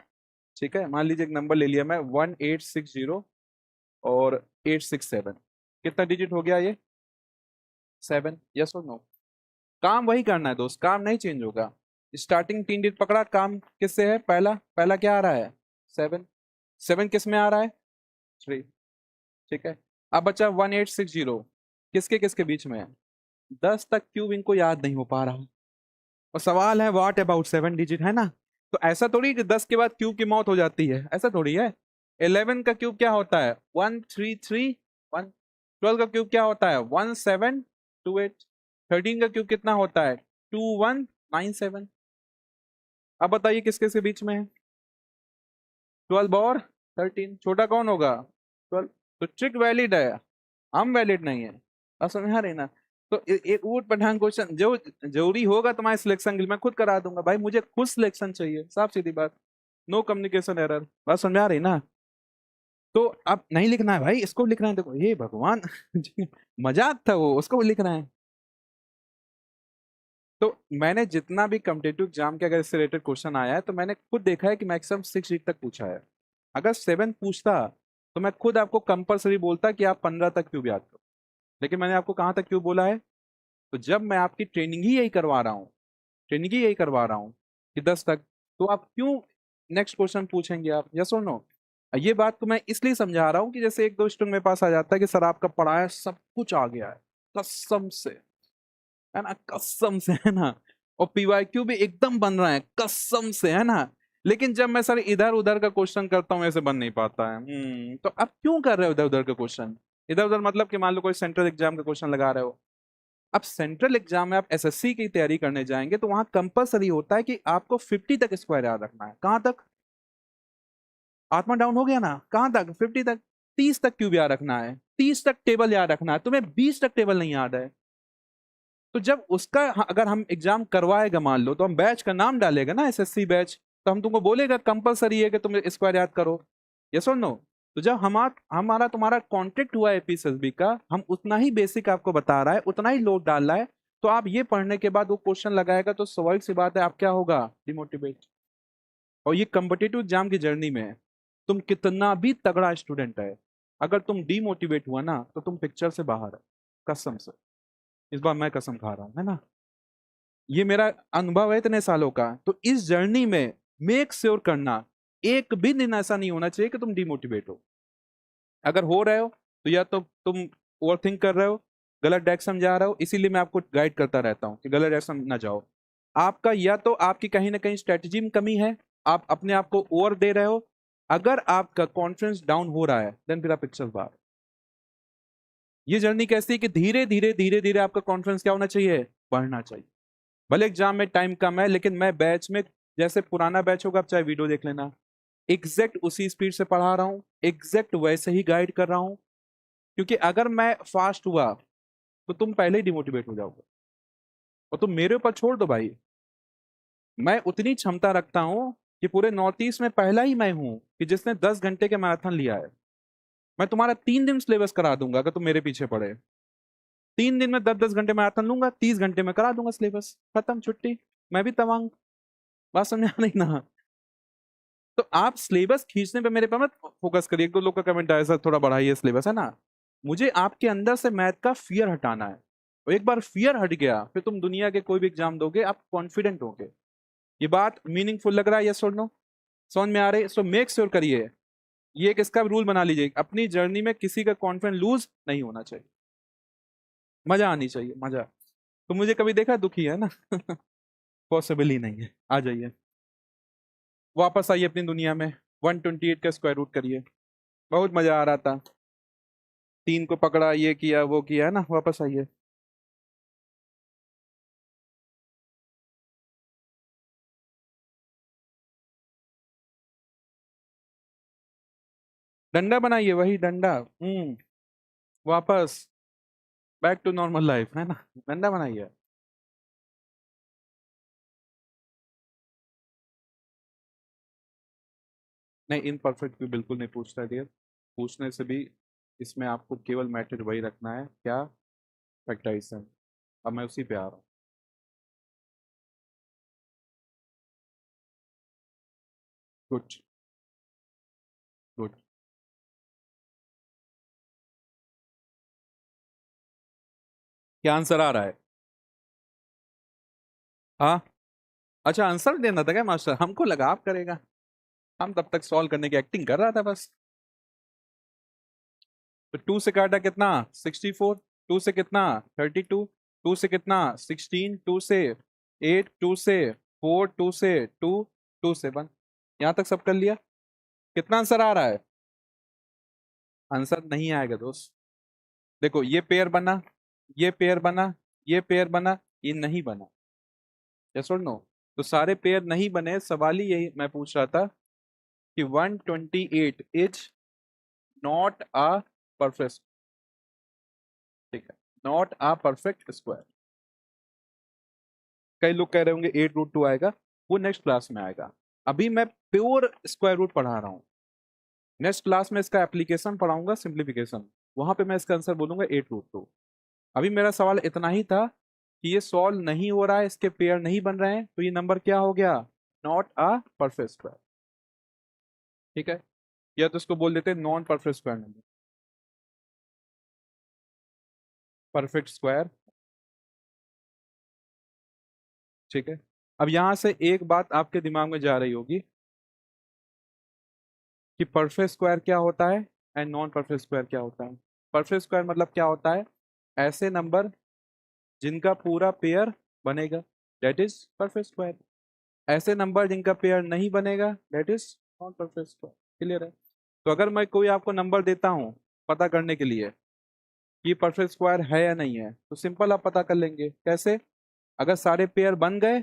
ठीक है, मान लीजिए एक नंबर ले लिया मैं, 1860 और 867। कितना डिजिट हो गया ये, 7, यस और नो? काम वही करना है दोस्त, काम नहीं चेंज होगा। स्टार्टिंग 3 डिजिट पकड़ा, काम किससे है? पहला पहला क्या आ रहा है? 7। 7 किस में आ रहा है? 3। ठीक है। अब बचा 1860, किसके किसके बीच में है? 10 तक क्यूब इनको याद नहीं हो पा रहा, और सवाल है व्हाट अबाउट 7 डिजिट, है ना? तो ऐसा थोड़ी कि 10 के बाद क्यूब की मौत हो जाती है, ऐसा थोड़ी है। 11 का क्यूब क्या होता है? 1331। 12 का क्यूब क्या होता है? 1728। 13 का क्यूब कितना होता है? 2197। अब बताइए किस किस के बीच में है? 12 और 13, छोटा कौन होगा? 12। तो ट्रिक वैलिड है, हम वैलिड नहीं है। अब समझ आ रही ना? तो एक ऊट पठान क्वेश्चन जो जरूरी होगा तुम्हारे सिलेक्शन के लिए, मैं खुद करा दूंगा भाई, मुझे खुद सिलेक्शन चाहिए, साफ सीधी बात। नो कम्युनिकेशन एरर, बात समझ आ रही ना? तो अब नहीं लिखना है भाई, इसको लिखना है, देखो ये भगवान मजाक था वो, उसको लिखना है। तो मैंने जितना भी कम्पिटेटिव एग्जाम के अगर इससे रिलेटेड क्वेश्चन आया है, तो मैंने खुद देखा है कि मैक्सिमम 6 रीड तक पूछा है। अगर 7 पूछता तो मैं खुद आपको कंपलसरी बोलता कि आप 15 तक क्यों याद करो। लेकिन मैंने आपको कहाँ तक क्यों बोला है? तो जब मैं आपकी ट्रेनिंग ही यही करवा रहा हूँ, ट्रेनिंग ही यही करवा रहा हूँ कि 10 तक, तो आप क्यों नेक्स्ट क्वेश्चन पूछेंगे आप? यस और नो? ये बात तो मैं इसलिए समझा रहा हूँ कि जैसे एक दो स्टूडेंट मेरे पास आ जाता है कि सर आपका पढ़ाया सब कुछ आ गया है, कसम से, है ना, कसम से, है ना, और पीवाईक्यू भी एकदम बन रहा है कसम से, है ना, लेकिन जब मैं सर इधर उधर का क्वेश्चन करता हूँ ऐसे बन नहीं पाता है। तो आप क्यों कर रहे हो इधर उधर का क्वेश्चन? इधर उधर मतलब कि मान लो कोई सेंट्रल एग्जाम का क्वेश्चन लगा रहे हो। अब सेंट्रल एग्जाम में आप एसएससी की तैयारी करने जाएंगे तो वहां कंपलसरी होता है कि आपको 50 तक स्क्वायर याद रखना है। कहां तक? आत्मा डाउन हो गया ना, कहां तक? 50 तक। 30 तक क्यूब याद रखना है, 30 तक टेबल याद रखना है, तुम्हें 20 तक टेबल नहीं याद है। तो जब उसका अगर हम एग्जाम करवाएगा मान लो, तो हम बैच का नाम डालेगा ना एसएससी बैच, तो हम तुमको बोलेगा कंपलसरी है कि तुम स्क्वायर याद करो। यस और नो? तो जब हमारा तुम्हारा कॉन्ट्रैक्ट हुआ एपीएसएसबी का, हम उतना ही बेसिक आपको बता रहा है, उतना ही लोड डाल रहा है, तो आप ये पढ़ने के बाद वो क्वेश्चन लगाएगा तो स्वाभाविक सी बात है आप क्या होगा? डिमोटिवेट। और ये कम्पिटेटिव एग्जाम की जर्नी में तुम कितना भी तगड़ा स्टूडेंट है, अगर तुम डिमोटिवेट हुआ ना तो तुम पिक्चर से बाहर है, कसम से। इस बार मैं कसम खा रहा हूं, है ना, ये मेरा अनुभव है इतने सालों का। तो इस जर्नी में मेक श्योर करना, एक भी दिन ऐसा नहीं होना चाहिए कि तुम डिमोटिवेट हो। अगर हो रहे हो तो या तो तुम ओवर थिंक कर रहे हो, गलत डायरेक्शन में जा रहे हो, इसीलिए मैं आपको गाइड करता रहता हूँ कि गलत डायरेक्शन में ना जाओ। आपका या तो आपकी कहीं ना कहीं स्ट्रेटेजी में कमी है, आप अपने आप को ओवर दे रहे हो। अगर आपका कॉन्फिडेंस डाउन हो रहा है देन फिर आप पिक्चर बाहर। ये जर्नी कैसी है कि धीरे धीरे धीरे धीरे आपका कॉन्फिडेंस क्या होना चाहिए? बढ़ना चाहिए। भले एग्जाम में टाइम कम है, लेकिन मैं बैच में, जैसे पुराना बैच होगा, आप चाहे वीडियो देख लेना, एग्जैक्ट उसी स्पीड से पढ़ा रहा हूँ, एग्जैक्ट वैसे ही गाइड कर रहा हूँ। क्योंकि अगर मैं फास्ट हुआ तो तुम पहले ही डिमोटिवेट हो जाओगे, और तुम मेरे ऊपर छोड़ दो भाई, मैं उतनी क्षमता रखता हूँ कि पूरे नॉर्थ ईस्ट में पहला ही मैं हूँ कि जिसने 10 घंटे के मैराथन लिया है। मैं तुम्हारा 3 दिन सिलेबस करा दूंगा अगर तुम मेरे पीछे पड़े। 3 दिन में 10-10 घंटे मैराथन लूंगा, 30 घंटे में करा दूंगा सिलेबस, खत्म, छुट्टी। मैं भी तवांग, बात समझ आ नहीं ना? तो आप सिलेबस खींचने पे मेरे पे मत फोकस करिए। एक दो लोग का कमेंट आया सर थोड़ा बढ़ाइए सिलेबस, है ना। मुझे आपके अंदर से मैथ का फियर हटाना है, और एक बार फियर हट गया फिर तुम दुनिया के कोई भी एग्जाम दोगे आप कॉन्फिडेंट होगे। ये बात मीनिंगफुल लग रहा है? यस और नो? समझ में आ रही है? सो मेक श्योर करिए, ये एक इसका रूल बना लीजिए, अपनी जर्नी में किसी का कॉन्फिडेंस लूज नहीं होना चाहिए, मजा आनी चाहिए, मजा। तो मुझे कभी देखा दुखी, है ना? पॉसिबल ही नहीं है। आ जाइए, वापस आइए अपनी दुनिया में। 128 का स्क्वायर रूट करिए, बहुत मजा आ रहा था। 3 को पकड़ा, ये किया वो किया, है ना, वापस आइए। डंडा बनाइए, वही डंडा। वापस बैक टू नॉर्मल लाइफ, है ना, डंडा बनाइए। नहीं, इन परफेक्ट भी बिल्कुल नहीं पूछता है डियर, पूछने से भी इसमें आपको केवल मैथड वही रखना है, क्या? फैक्टराइजेशन। अब मैं उसी पे आ रहा हूँ। Good, good. क्या आंसर आ रहा है? हाँ, अच्छा आंसर देना था क्या मास्टर? हमको लगा आप करेगा। हम तब तक सॉल्व करने की एक्टिंग कर रहा था बस। तो 2 से काटा कितना? 64। 2 से कितना? 32। 2 से कितना? 16। 2 से 8। 2 से 4। 2 से 2। 2 से 1। यहां तक सब कर लिया। कितना आंसर आ रहा है? आंसर नहीं आएगा दोस्त। देखो ये पेयर बना, ये पेयर बना, ये पेयर बना, ये नहीं बना। यस और नो? तो सारे पेयर नहीं बने, सवाल ही यही मैं पूछ रहा था कि 128 इज नॉट अ परफेक्ट। ठीक है, नॉट अ परफेक्ट स्क्वायर। कई लोग कह रहे होंगे 8√2 आएगा, वो नेक्स्ट क्लास में आएगा। अभी मैं प्योर स्क्वायर रूट पढ़ा रहा हूँ। नेक्स्ट क्लास में इसका एप्लीकेशन पढ़ाऊंगा, सिंप्लीफिकेशन। वहां पे मैं इसका आंसर बोलूंगा 8√2। अभी मेरा सवाल इतना ही था कि ये सॉल्व नहीं हो रहा है, इसके पेयर नहीं बन रहे हैं, तो ये नंबर क्या हो गया? Not a perfect square. ठीक है, या तो इसको बोल देते हैं non perfect square number. Perfect square. ठीक है, अब यहां से एक बात आपके दिमाग में जा रही होगी कि परफेक्ट स्क्वायर क्या होता है एंड नॉन परफेक्ट स्क्वायर क्या होता है। परफेक्ट स्क्वायर मतलब क्या होता है? ऐसे नंबर जिनका पूरा पेयर बनेगा, दैट इज परफेक्ट स्क्वायर। ऐसे नंबर जिनका पेयर नहीं बनेगा, that is non perfect square. Clear है? तो अगर मैं कोई आपको नंबर देता हूं पता करने के लिए कि परफेक्ट स्क्वायर है या नहीं है, तो सिंपल आप पता कर लेंगे। कैसे? अगर सारे पेयर बन गए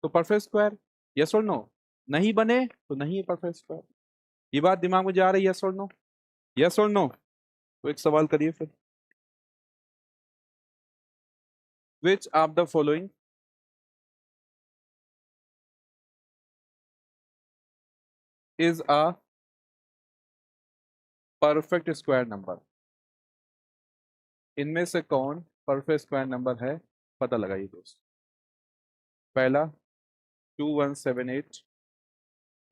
तो परफेक्ट स्क्वायर, यस और नो? नहीं बने तो नहीं परफेक्ट स्क्वायर। ये बात दिमाग में जा रही है? यस और नो? यस और नो? तो एक सवाल करिए फिर। Which of the following is a perfect square number? इनमें से कौन परफेक्ट स्क्वायर नंबर है? पता लगाइए दोस्त। पहला 2178,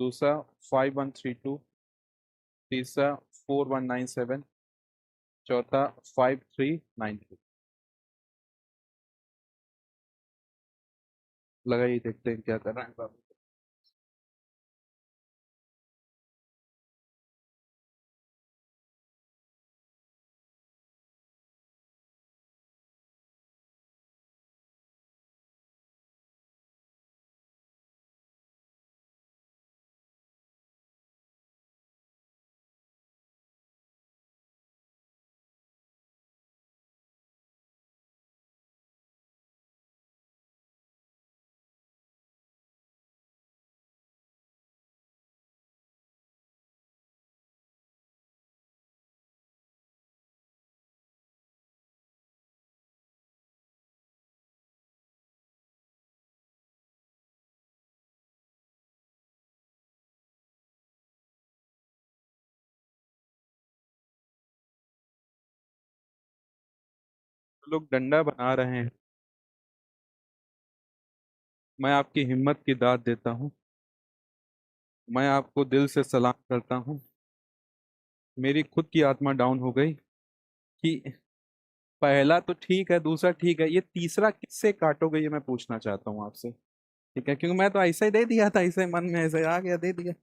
दूसरा 5132, तीसरा 4197, चौथा 5393। लगाइए, देखते हैं क्या कर रहे हैं बाबू। लोग डंडा बना रहे हैं, मैं आपकी हिम्मत की दाद देता हूँ। मैं आपको दिल से सलाम करता हूँ। मेरी खुद की आत्मा डाउन हो गई कि पहला तो ठीक है, दूसरा ठीक है, ये तीसरा किससे काटोगे, ये मैं पूछना चाहता हूँ आपसे। ठीक है, क्योंकि मैं तो ऐसा ही दे दिया था, ऐसे मन में ऐसे आ गया, दे दिया।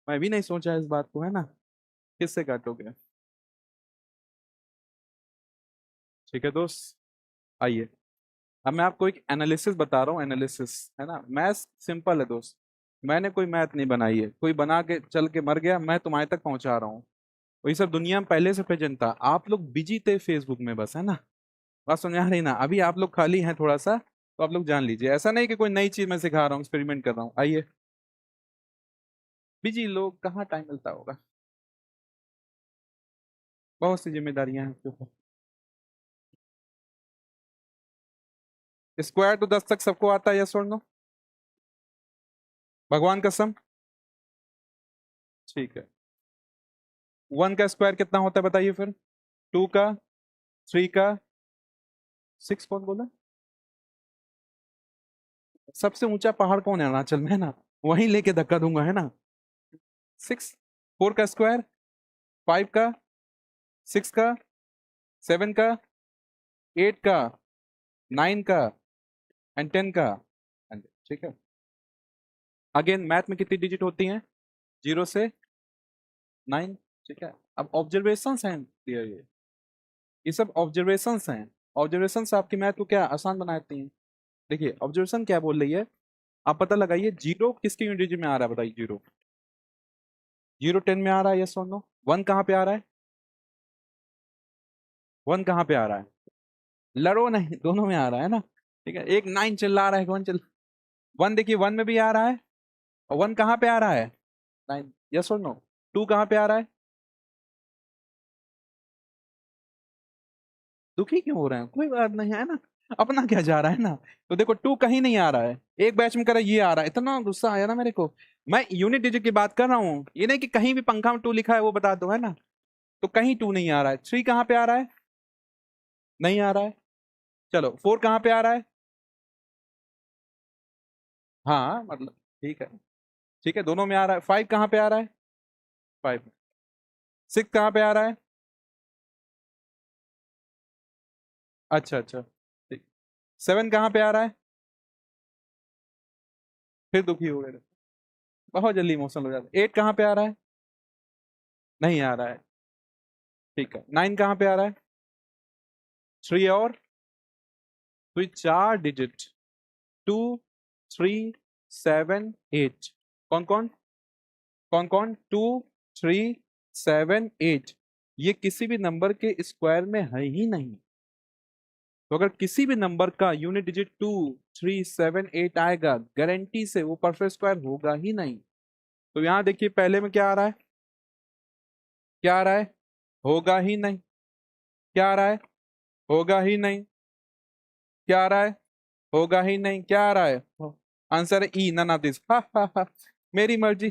मैं भी नहीं सोचा इस बात को, है ना? किससे काटोगे? ठीक है दोस्त, आइए। अब मैं आपको एक एनालिसिस बता रहा हूँ, एनालिसिस। है ना, मैथ सिंपल है दोस्त। मैंने कोई मैथ नहीं बनाई है, कोई बना के चल के मर गया, मैं तुम्हारे तक पहुंचा रहा हूँ। वही सब दुनिया में पहले से प्रेजेंट था, आप लोग बिजी थे फेसबुक में बस, है ना? बात समझ आ रही ना? अभी आप लोग खाली हैं थोड़ा सा, तो आप लोग जान लीजिए, ऐसा नहीं कि कोई नई चीज मैं सिखा रहा हूँ, एक्सपेरिमेंट कर रहा हूँ। आइए, बिजी लोग कहाँ टाइम मिलता होगा, बहुत सी जिम्मेदारियां हैं उसके ऊपर। स्क्वायर तो 10 तक सबको आता है, यस और नो? भगवान कसम। ठीक है, 1 का स्क्वायर कितना होता है बताइए फिर? 2 का, 3 का, 6 कौन बोला? सबसे ऊंचा पहाड़ कौन है? अरुणाचल में, है ना? वहीं लेके धक्का दूंगा, है ना? 6। 4 का स्क्वायर, 5 का, 6 का, 7 का, 8 का, 9 का एंड 10 का, ठीक है। अगेन मैथ में कितनी डिजिट होती हैं? 0 से 9, ठीक है। अब ऑब्जर्वेशंस हैं ये सब ऑब्जर्वेशंस हैं। ऑब्जर्वेशंस आपकी मैथ को क्या आसान बना देती हैं। देखिए ऑब्जर्वेशन क्या बोल रही है, आप पता लगाइए जीरो किसकी यूनिट डिजिट में आ रहा है, बताइए। जीरो, जीरो 10 में आ रहा है, यस और नो? 1 कहाँ पे आ रहा है? 1 कहाँ पे आ रहा है? लड़ो नहीं, दोनों में आ रहा है ना, ठीक है। एक 9 चिल्ला रहा है, 1 चिल्ला, 1 देखिए 1 में भी आ रहा है, और 1 कहाँ पे आ रहा है? 9, यस और नो? 2 कहाँ पे आ रहा है? दुखी क्यों हो रहे हैं? कोई बात नहीं है ना, अपना क्या जा रहा है ना। तो देखो 2 कहीं नहीं आ रहा है, एक बैच में करा ये आ रहा है, इतना गुस्सा आया ना मेरे को। मैं यूनिट डिजिट की बात कर रहा हूँ, ये नहीं कि कहीं भी पंखा में 2 लिखा है वो बता दो, है ना। तो कहीं 2 नहीं आ रहा है। 3 कहाँ पे आ रहा है? नहीं आ रहा है। चलो 4 कहाँ पे आ रहा है? हाँ मतलब ठीक है, ठीक है, दोनों में आ रहा है। 5 कहाँ पे आ रहा है? 5। 6 कहाँ पे आ रहा है? अच्छा अच्छा, ठीक। 7 कहाँ पे आ रहा है? फिर दुखी हो गए, बहुत जल्दी इमोशनल हो जाता है। 8 कहाँ पे आ रहा है? नहीं आ रहा है, ठीक है। 9 कहाँ पे आ रहा है? 3 और, तो ये 4 डिजिट, 2, 3, 7, 8। कौन कौन? कौन कौन? 2, 3, 7, 8। ये किसी भी नंबर के स्क्वायर में है ही नहीं। तो अगर किसी भी नंबर का यूनिट डिजिट 2, 3, 7, 8 आएगा, गारंटी से वो परफेक्ट स्क्वायर होगा ही नहीं। तो यहां देखिए पहले में क्या आ रहा है? क्या आ रहा है? होगा ही नहीं। क्या आ रहा है? होगा ही नहीं। क्या आ रहा है? होगा ही नहीं। क्या आ रहा है? आंसर है ई, नन ऑफ दिस। हा हा हा, मेरी मर्जी,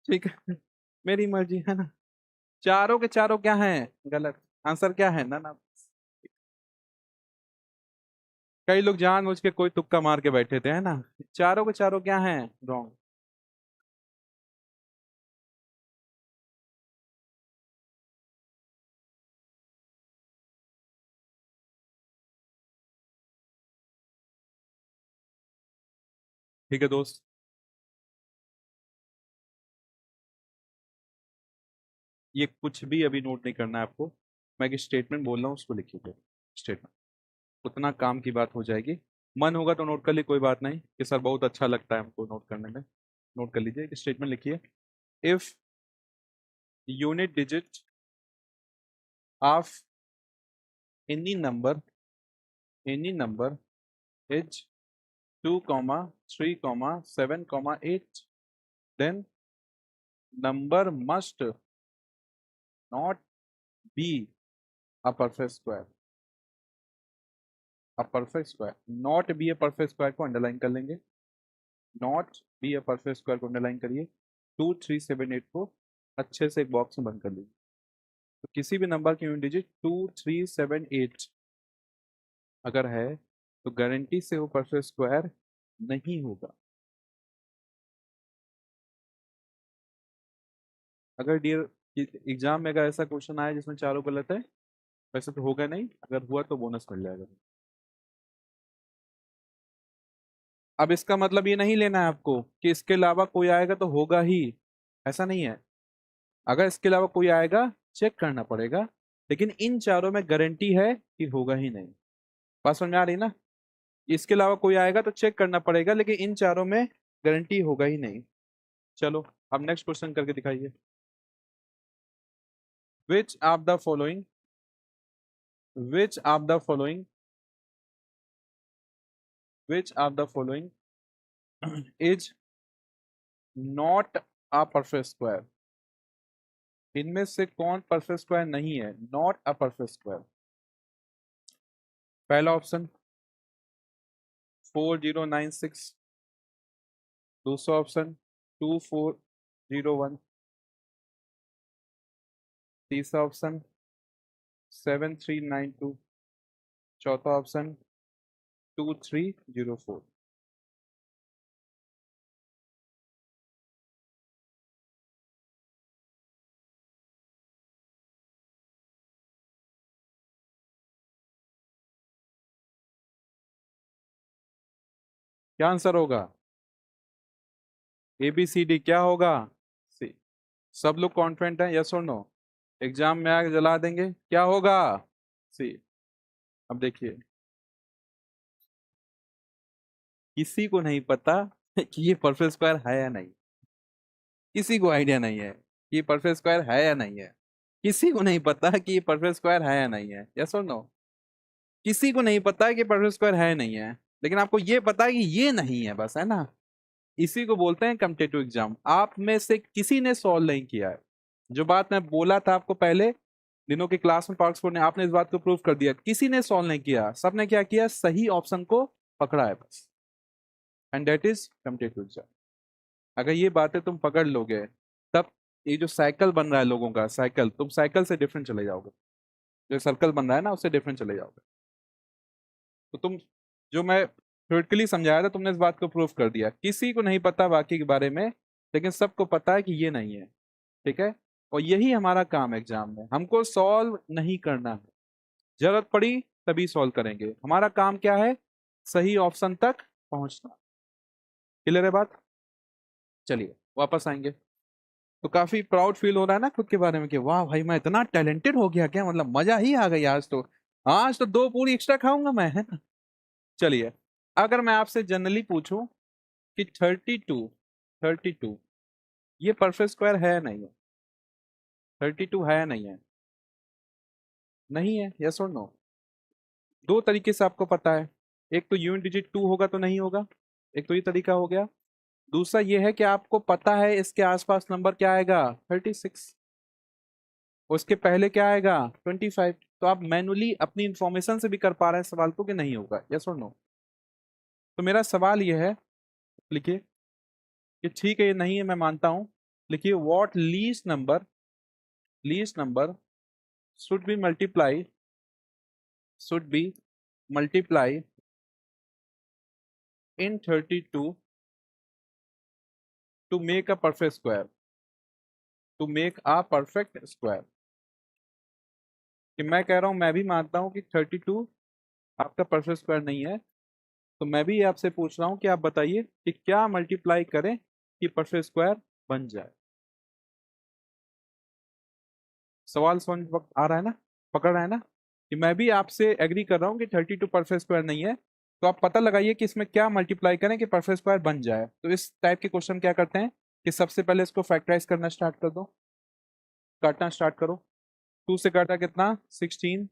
ठीक है, मेरी मर्जी है ना। चारों के चारों क्या हैं? गलत। आंसर क्या है? None of. कई लोग जानबूझ के कोई तुक्का मार के बैठे थे, है ना। चारों के चारों क्या हैं? रॉन्ग। ठीक है दोस्त, ये कुछ भी अभी नोट नहीं करना है आपको। मैं एक स्टेटमेंट बोल रहा हूँ, उसको लिखिए। स्टेटमेंट, उतना काम की बात हो जाएगी। मन होगा तो नोट कर लिए, कोई बात नहीं, कि सर बहुत अच्छा लगता है हमको नोट करने में। नोट कर लीजिए, एक स्टेटमेंट लिखिए। If unit digit of any number is 2, 3, 7, 8, then number must not be a perfect square। a perfect square, not be a perfect square को अंडरलाइन कर लेंगे। Not be a perfect square को underline करिए। 2, 3, 7, 8 को अच्छे से एक बॉक्स में बंद कर लीजिए। तो किसी भी नंबर की यूनिट डिजिट 2, 3, 7, 8 अगर है, तो गारंटी से वो परफेक्ट स्क्वायर नहीं होगा। अगर डियर एग्जाम में अगर ऐसा क्वेश्चन आया जिसमें चारों गलत है, वैसे तो होगा नहीं, अगर हुआ तो बोनस मिल जाएगा। अब इसका मतलब ये नहीं लेना है आपको कि इसके अलावा कोई आएगा तो होगा ही, ऐसा नहीं है। अगर इसके अलावा कोई आएगा, चेक करना पड़ेगा, लेकिन इन चारों में गारंटी है कि होगा ही नहीं। बात समझ में आ रही ना? इसके अलावा कोई आएगा तो चेक करना पड़ेगा, लेकिन इन चारों में गारंटी होगा ही नहीं। चलो अब नेक्स्ट क्वेश्चन करके दिखाइए। Which of the following which of the following which of the following is not a perfect square. इनमें से कौन परफेक्ट स्क्वायर नहीं है? Not a perfect square. पहला ऑप्शन 4096, दूसरा ऑप्शन 2401, तीसरा ऑप्शन 7392, चौथा ऑप्शन 2304। क्या आंसर होगा? ABCD क्या होगा? सी। सब लोग कॉन्फिडेंट हैं, यस और नो? एग्जाम में आग जला देंगे, क्या होगा? सी। अब देखिए, किसी को नहीं पता कि ये परफेक्ट स्क्वायर है या नहीं। किसी को आइडिया नहीं है कि ये परफेक्ट स्क्वायर है या नहीं है। किसी को नहीं पता कि ये परफेक्ट स्क्वायर है या नहीं है, यस और नो? किसी को नहीं पता कि परफेक्ट स्क्वायर है या नहीं है, लेकिन आपको ये पता है कि ये नहीं है, बस, है ना? इसी को बोलते हैं कॉम्पिटिटिव एग्जाम। आप में से किसी ने सॉल्व नहीं किया है। जो बात मैं बोला था आपको पहले दिनों की क्लास में, पार्क्सफोर्ड ने, आपने इस बात को प्रूव कर दिया। किसी ने सॉल्व नहीं किया, सबने क्या किया? सही ऑप्शन को पकड़ा है बस। And that is competitive exam. अगर ये बातें तुम पकड़ लोगे, तब ये जो साइकिल बन रहा है लोगों का, साइकिल, तुम साइकिल से डिफरेंट चले जाओगे। जो सर्कल बन रहा है ना, उससे डिफरेंट चले जाओगे। तो तुम, जो मैं थ्योरेटिकली समझाया था, तुमने इस बात को प्रूव कर दिया। किसी को नहीं पता बाकी के बारे में, लेकिन सबको पता है कि ये नहीं है। ठीक है? और यही हमारा काम है एग्जाम में, हमको सॉल्व नहीं करना है। जरूरत पड़ी तभी सॉल्व करेंगे। हमारा काम क्या है? सही ऑप्शन तक पहुंचना। क्लियर है बात? चलिए वापस आएंगे। तो काफी प्राउड फील हो रहा है ना खुद के बारे में कि वाह भाई, मैं इतना टैलेंटेड हो गया क्या, मतलब मजा ही आ गई आज तो। आज तो 2 पूरी एक्स्ट्रा खाऊंगा मैं, है ना? चलिए, अगर मैं आपसे जनरली पूछूं कि 32 ये परफेक्ट स्क्वायर है या नहीं है? 32 है या नहीं है? नहीं है, यस और नो? दो तरीके से आपको पता है। एक तो यूनिट डिजिट 2 होगा तो नहीं होगा, एक तो ये तरीका हो गया। दूसरा ये है कि आपको पता है इसके आसपास नंबर क्या आएगा, 36। उसके पहले क्या आएगा, 25। तो आप मैनुअली अपनी इंफॉर्मेशन से भी कर पा रहे हैं सवाल को कि नहीं होगा, यस और नो? तो मेरा सवाल ये है, लिखिए कि ठीक है ये नहीं है, मैं मानता हूं। लिखिए, what least number should be multiply in 32 to make a perfect square, कि मैं कह रहा हूं, मैं भी मानता हूं कि 32 आपका परफेक्ट स्क्वायर नहीं है। तो मैं भी आपसे पूछ रहा हूं कि आप बताइए कि क्या मल्टीप्लाई करें कि परफेक्ट स्क्वायर बन जाए। सवाल समझ आ रहा है ना? पकड़ रहा है ना? कि मैं भी आपसे एग्री कर रहा हूं कि 32 परफेक्ट स्क्वायर नहीं है। तो आप पता लगाइए कि इसमें क्या मल्टीप्लाई करें कि परफेक्ट स्क्वायर बन जाए। तो इस टाइप के क्वेश्चन क्या करते हैं कि सबसे पहले इसको फैक्टराइज करना स्टार्ट कर दो, काटना स्टार्ट करो। 2 से काटा कितना, 16।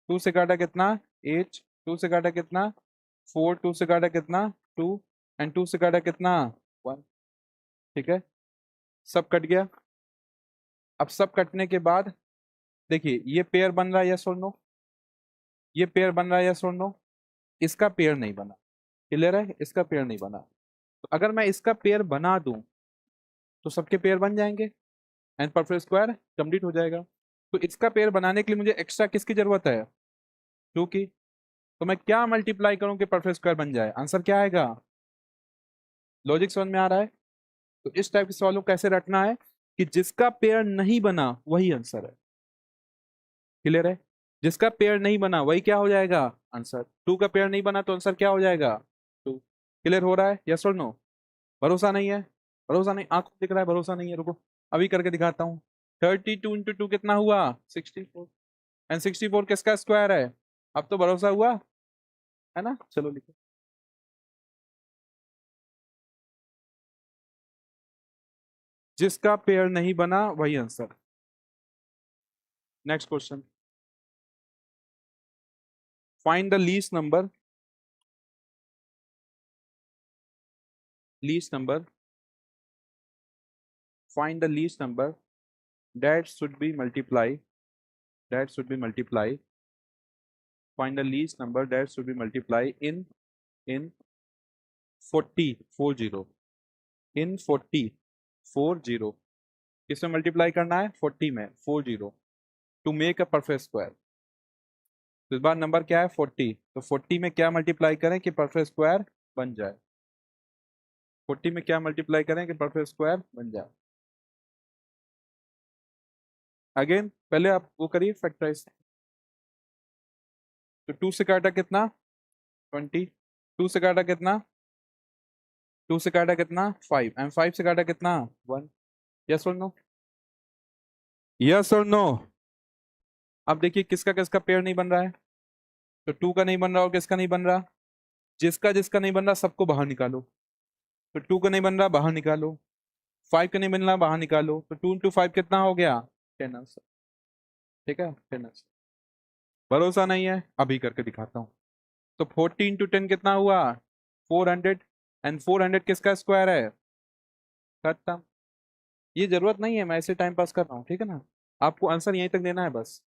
2 से काटा कितना, 8। 2 से काटा कितना, 4। 2 से काटा कितना, 2। एंड 2 से काटा कितना, 1। ठीक है, सब कट गया। अब सब कटने के बाद देखिए, ये पेयर बन रहा है, यस और नो? ये पेयर बन रहा है, यस और नो? इसका पेयर नहीं बना। क्लियर है? इसका पेयर नहीं बना। तो अगर मैं इसका पेयर बना दूं तो सबके पेयर बन जाएंगे एंड परफेक्ट स्क्वायर कंप्लीट हो जाएगा। तो इसका पेयर बनाने के लिए मुझे एक्स्ट्रा किसकी जरूरत है, 2 की। तो मैं क्या मल्टीप्लाई करूं कि परफेक्ट स्क्वायर बन जाए? आंसर क्या आएगा? लॉजिक समझ में आ रहा है? तो इस टाइप के सवालों को कैसे रखना है कि जिसका पेयर नहीं बना वही आंसर है। क्लियर है? जिसका पेयर नहीं बना वही क्या हो जाएगा, आंसर। 2 का पेयर नहीं बना तो आंसर क्या हो जाएगा, 2। क्लियर हो रहा है, यस और नो? भरोसा नहीं है? भरोसा नहीं, आंखों दिख रहा है भरोसा नहीं है, रुको अभी करके दिखाता हूँ। 32 × 2 कितना हुआ, 64। एंड 64 किसका स्क्वायर है? अब तो भरोसा हुआ, है ना? चलो लिखो। जिसका पेयर नहीं बना वही answer. Next question, find the least number find the least number that should be multiply that should be multiply find the least number that should be multiply in 40 in 40 किसमें मल्टीप्लाई करना है, 40 में, 40 to make a perfect square. तो इस बार number क्या है, 40। तो 40 में क्या मल्टीप्लाई करें कि परफेक्ट स्क्वायर बन जाए? 40 में क्या मल्टीप्लाई करें कि परफेक्ट स्क्वायर बन जाए? अगेन पहले आप वो करिए फैक्टराइज। तो 2 से काटा कितना, 20। 2 से काटा कितना, 2 से काटा कितना 5 एंड 5 से काटा कितना 1। यस और नो, यस और नो। अब देखिए किसका किसका पेयर नहीं बन रहा है, तो 2 का नहीं बन रहा और किसका नहीं बन रहा, जिसका जिसका नहीं बन रहा सबको बाहर निकालो। तो 2 का नहीं बन रहा बाहर निकालो, 5 का नहीं बन रहा बाहर निकालो, तो 2 इंटू 5 कितना हो गया 10 आंसर। ठीक है 10 आंसर। भरोसा नहीं है अभी करके दिखाता हूँ। तो 40 इंटू 10 कितना हुआ 400 एंड 400 किसका स्क्वायर है, खत्म। ये जरूरत नहीं है, मैं ऐसे टाइम पास कर रहा हूँ, ठीक है ना, आपको आंसर यहीं तक देना है बस।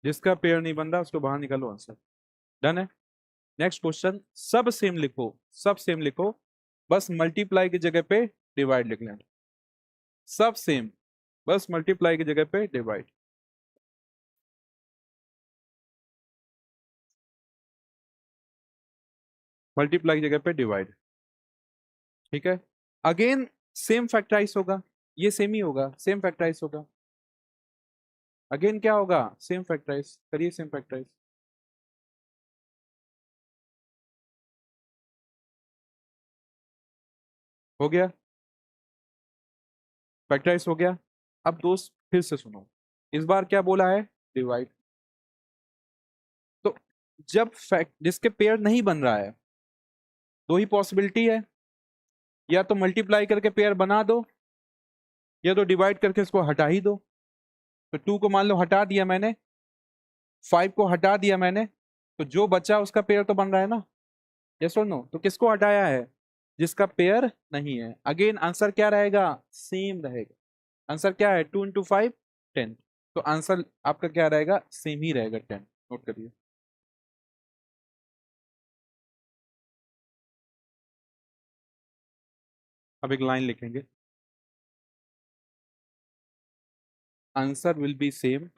जिसका पेयर नहीं बन रहा उसको बाहर निकालो, आंसर डन है। नेक्स्ट क्वेश्चन, सब सेम लिखो, सब सेम लिखो, बस मल्टीप्लाई की जगह पे डिवाइड लिख लें। सब सेम, बस मल्टीप्लाई की जगह पे डिवाइड। मल्टीप्लाई की जगह पे डिवाइड, ठीक है। अगेन सेम फैक्टराइज होगा, ये सेम ही होगा, सेम फैक्टराइज होगा। अगेन क्या होगा, सेम फैक्टराइज करिए, सेम फैक्टराइज। हो गया, फैक्टराइज हो गया। अब दोस्त फिर से सुनो, इस बार क्या बोला है, डिवाइड। तो जब फैक्ट जिसके पेयर नहीं बन रहा है, दो ही पॉसिबिलिटी है, या तो मल्टीप्लाई करके पेयर बना दो, या तो डिवाइड करके इसको हटा ही दो। तो 2 को मान लो हटा दिया मैंने, 5 को हटा दिया मैंने, तो जो बचा उसका पेयर तो बन रहा है ना, यस और नो। तो किसको हटाया है, जिसका पेयर नहीं है। अगेन आंसर क्या रहेगा, सेम रहेगा। आंसर क्या है 2 इंटू 5 10, तो आंसर आपका क्या रहेगा, सेम ही रहेगा 10। नोट करिए। अब एक लाइन लिखेंगे, आंसर विल बी सेम,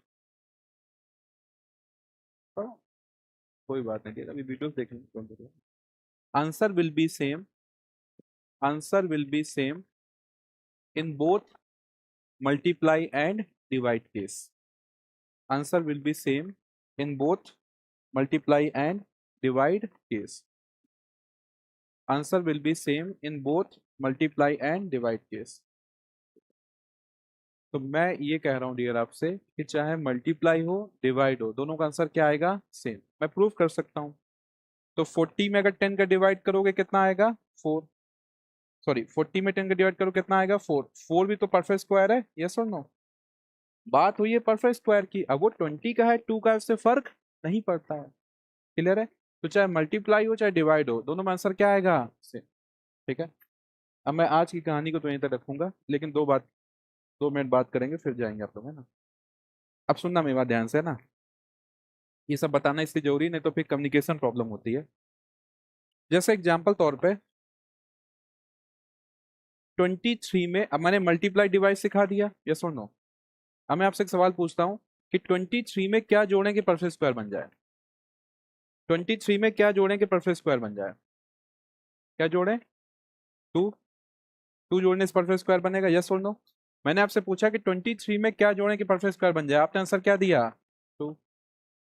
कोई बात नहीं, अभी वीडियो देख लेंगे। Answer will be same, answer will be same in both multiply and divide case. Answer will be same in both multiply and divide case. Answer will be same in both multiply and divide case. तो मैं ये कह रहा हूँ dear आपसे कि चाहे multiply हो डिवाइड हो, दोनों का आंसर क्या आएगा, सेम। मैं प्रूव कर सकता हूँ। तो 40 में अगर 10 का डिवाइड करोगे कितना आएगा 4, सॉरी 40 में 10 का डिवाइड करो कितना आएगा 4। 4 भी तो परफेक्ट स्क्वायर है, यस और नो। बात हुई है परफेक्ट स्क्वायर की, अब वो 20 का है 2 का है, उससे फर्क नहीं पड़ता है। क्लियर है। तो चाहे मल्टीप्लाई हो चाहे डिवाइड हो, दोनों में आंसर क्या आएगा सेम। ठीक है। अब मैं आज की कहानी को तो यहीं तक रखूंगा, लेकिन 2 मिनट बात करेंगे फिर जाएंगे आप लोग, है ना। अब सुनना मेरी बात ध्यान से, है ना। ये सब बताना इसलिए जरूरी, नहीं तो फिर कम्युनिकेशन प्रॉब्लम होती है। जैसे एग्जाम्पल तौर पे 23 में, अब मैंने मल्टीप्लाई डिवाइड सिखा दिया, यस और नो। अब मैं आपसे एक सवाल पूछता हूँ कि 23 में क्या जोड़ें कि परफेक्ट स्क्वायर बन जाए। 23 में क्या जोड़ें कि परफेक्ट स्क्वायर बन जाए, क्या जोड़ें, 2। 2 जोड़ने से परफेक्ट स्क्वायर बनेगा, यस और नो। मैंने आपसे पूछा कि 23 में क्या जोड़ें कि परफेक्ट स्क्वायर बन जाए, आपने आंसर क्या दिया 2।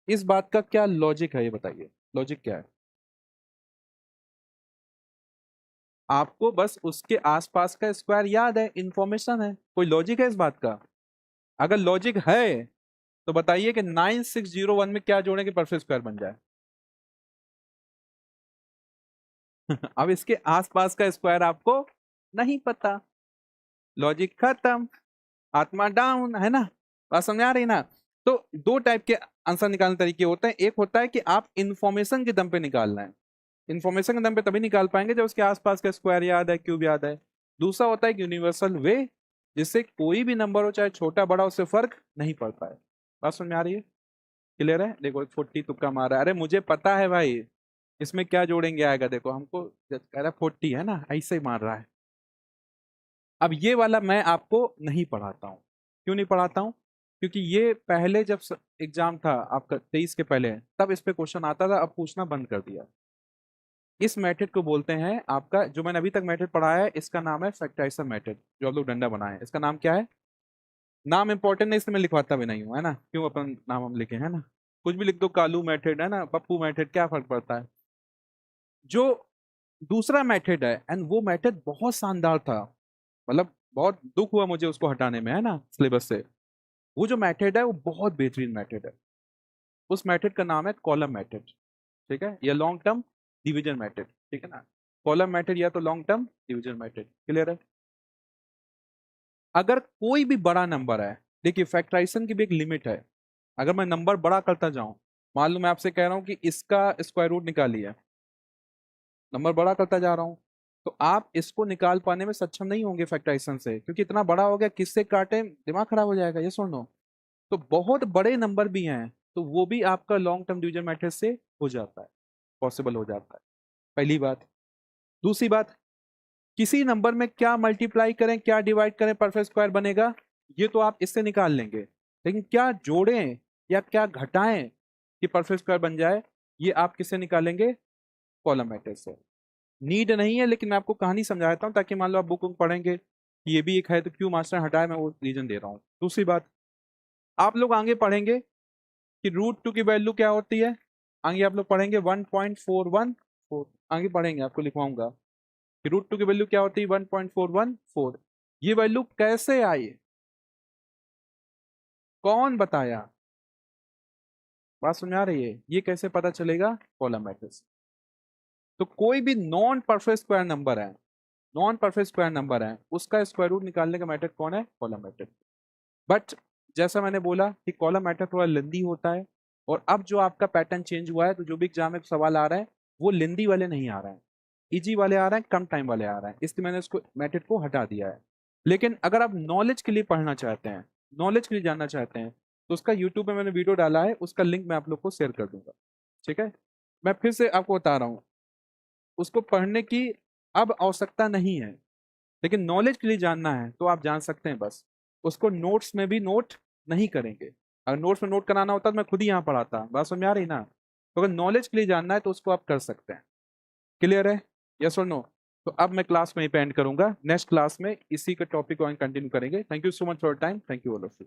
इस बात का क्या लॉजिक है, ये बताइए, लॉजिक क्या है। आपको बस उसके आसपास का स्क्वायर याद है, इंफॉर्मेशन है, कोई लॉजिक है इस बात का। अगर लॉजिक है तो बताइए कि 9601 में क्या जोड़ें कि परफेक्ट स्क्वायर बन जाए। अब इसके आसपास का स्क्वायर आपको नहीं पता, लॉजिक खत्म, आत्मा डाउन, है ना। बात समझ आ रही ना। तो 2 टाइप के आंसर निकालने तरीके होते हैं। एक होता है कि आप इंफॉर्मेशन के दम पे निकालना है, इंफॉर्मेशन के दम पे तभी निकाल पाएंगे जब उसके आसपास का स्क्वायर याद है, क्यूब याद है। दूसरा होता है यूनिवर्सल वे, जिससे कोई भी नंबर हो चाहे छोटा बड़ा उससे फर्क नहीं पड़ता है। बात समझ में आ रही है, क्लियर है। देखो 40 तुक्का मारा है, अरे मुझे पता है भाई इसमें क्या जोड़ेंगे आएगा, देखो हमको कह रहा है 40 है ना, ऐसे ही मार रहा है। अब ये वाला मैं आपको नहीं पढ़ाता हूँ, क्यों नहीं पढ़ाता हूँ, क्योंकि ये पहले जब एग्जाम था आपका 23 के पहले, तब इस पे क्वेश्चन आता था, अब पूछना बंद कर दिया। इस मेथड को बोलते हैं, आपका जो मैंने अभी तक मेथड पढ़ाया है इसका नाम है फैक्टराइजर मेथड, जो आप लोग डंडा बनाए, इसका नाम क्या है। नाम इंपॉर्टेंट है इसलिए मैं लिखवाता भी नहीं हूँ, है ना, क्यों अपन नाम हम लिखे, है ना। कुछ भी लिख दो, कालू मेथड है ना, पप्पू मेथड, क्या फर्क पड़ता है। जो दूसरा मेथड है, एंड वो मेथड बहुत शानदार था, मतलब बहुत दुख हुआ मुझे उसको हटाने में, है ना, सिलेबस से। वो जो मेथड है वो बहुत बेहतरीन मेथड है। उस मेथड का नाम है कॉलम मेथड, ठीक है, या लॉन्ग टर्म डिवीजन मेथड, ठीक है ना। कॉलम मेथड या तो long term division method, clear है। अगर कोई भी बड़ा नंबर है, देखिए फैक्टराइजेशन की भी एक लिमिट है। अगर मैं नंबर बड़ा करता जाऊं, मान लो मैं आपसे कह रहा हूं कि इसका स्क्वायर रूट निकालिए, नंबर बड़ा करता जा रहा हूं, तो आप इसको निकाल पाने में सक्षम नहीं होंगे फैक्टराइजेशन से, क्योंकि इतना बड़ा हो गया, किससे काटे, दिमाग खराब हो जाएगा, ये सुन लो। तो बहुत बड़े नंबर भी हैं, तो वो भी आपका लॉन्ग टर्म डिवीजन मेथड से हो जाता है, पॉसिबल हो जाता है, पहली बात। दूसरी बात, किसी नंबर में क्या मल्टीप्लाई करें, क्या डिवाइड करें, परफेक्ट स्क्वायर बनेगा, ये तो आप इससे निकाल लेंगे। लेकिन क्या जोड़ें या क्या घटाएं कि परफेक्ट स्क्वायर बन जाए, ये आप किससे निकालेंगे, कॉलम मेथड से। नीड नहीं है, लेकिन मैं आपको कहानी समझाता हूँ, ताकि मान लो आप बुक पढ़ेंगे ये भी एक है, तो क्यों मास्टर हटाए, मैं वो रीजन दे रहा हूँ। दूसरी बात, आप लोग आगे पढ़ेंगे कि रूट 2 की वैल्यू क्या होती है, आगे आप लोग पढ़ेंगे 1.414, आगे पढ़ेंगे, आपको लिखवाऊंगा कि रूट 2 की वैल्यू क्या होती है, 1.414। ये वैल्यू कैसे आई, कौन बताया, बात समझ आ रही है, ये कैसे पता चलेगा, कॉलम मेथड से। तो कोई भी नॉन परफेक्ट स्क्वायर नंबर है, नॉन परफेक्ट स्क्वायर नंबर है, उसका स्क्वायर रूट निकालने का मेथड कौन है, कॉलम मेथड। बट जैसा मैंने बोला कि कॉलम मेथड थोड़ा लेंदी होता है, और अब जो आपका पैटर्न चेंज हुआ है, तो जो भी एग्जाम में सवाल आ रहे हैं वो लेंदी वाले नहीं आ रहे हैं, इजी वाले आ रहे हैं, कम टाइम वाले आ रहे हैं, इसलिए मैंने उसको मेथड को हटा दिया है। लेकिन अगर आप नॉलेज के लिए पढ़ना चाहते हैं, नॉलेज के लिए जानना चाहते हैं, तो उसका यूट्यूब में मैंने वीडियो डाला है, उसका लिंक मैं आप लोग को शेयर कर दूंगा, ठीक है। मैं फिर से आपको बता रहा हूँ, उसको पढ़ने की अब आवश्यकता नहीं है, लेकिन नॉलेज के लिए जानना है तो आप जान सकते हैं, बस उसको नोट्स में भी नोट नहीं करेंगे। अगर नोट्स में नोट कराना होता तो मैं खुद ही यहाँ पढ़ाता, बात समझ में आ रही ना। तो अगर नॉलेज के लिए जानना है तो उसको आप कर सकते हैं, क्लियर है, यस और नो। तो अब मैं क्लास में ही पे एंड करूंगा, नेक्स्ट क्लास में इसी के टॉपिक को कंटिन्यू करेंगे। Thank you so much for time, thank you all of you.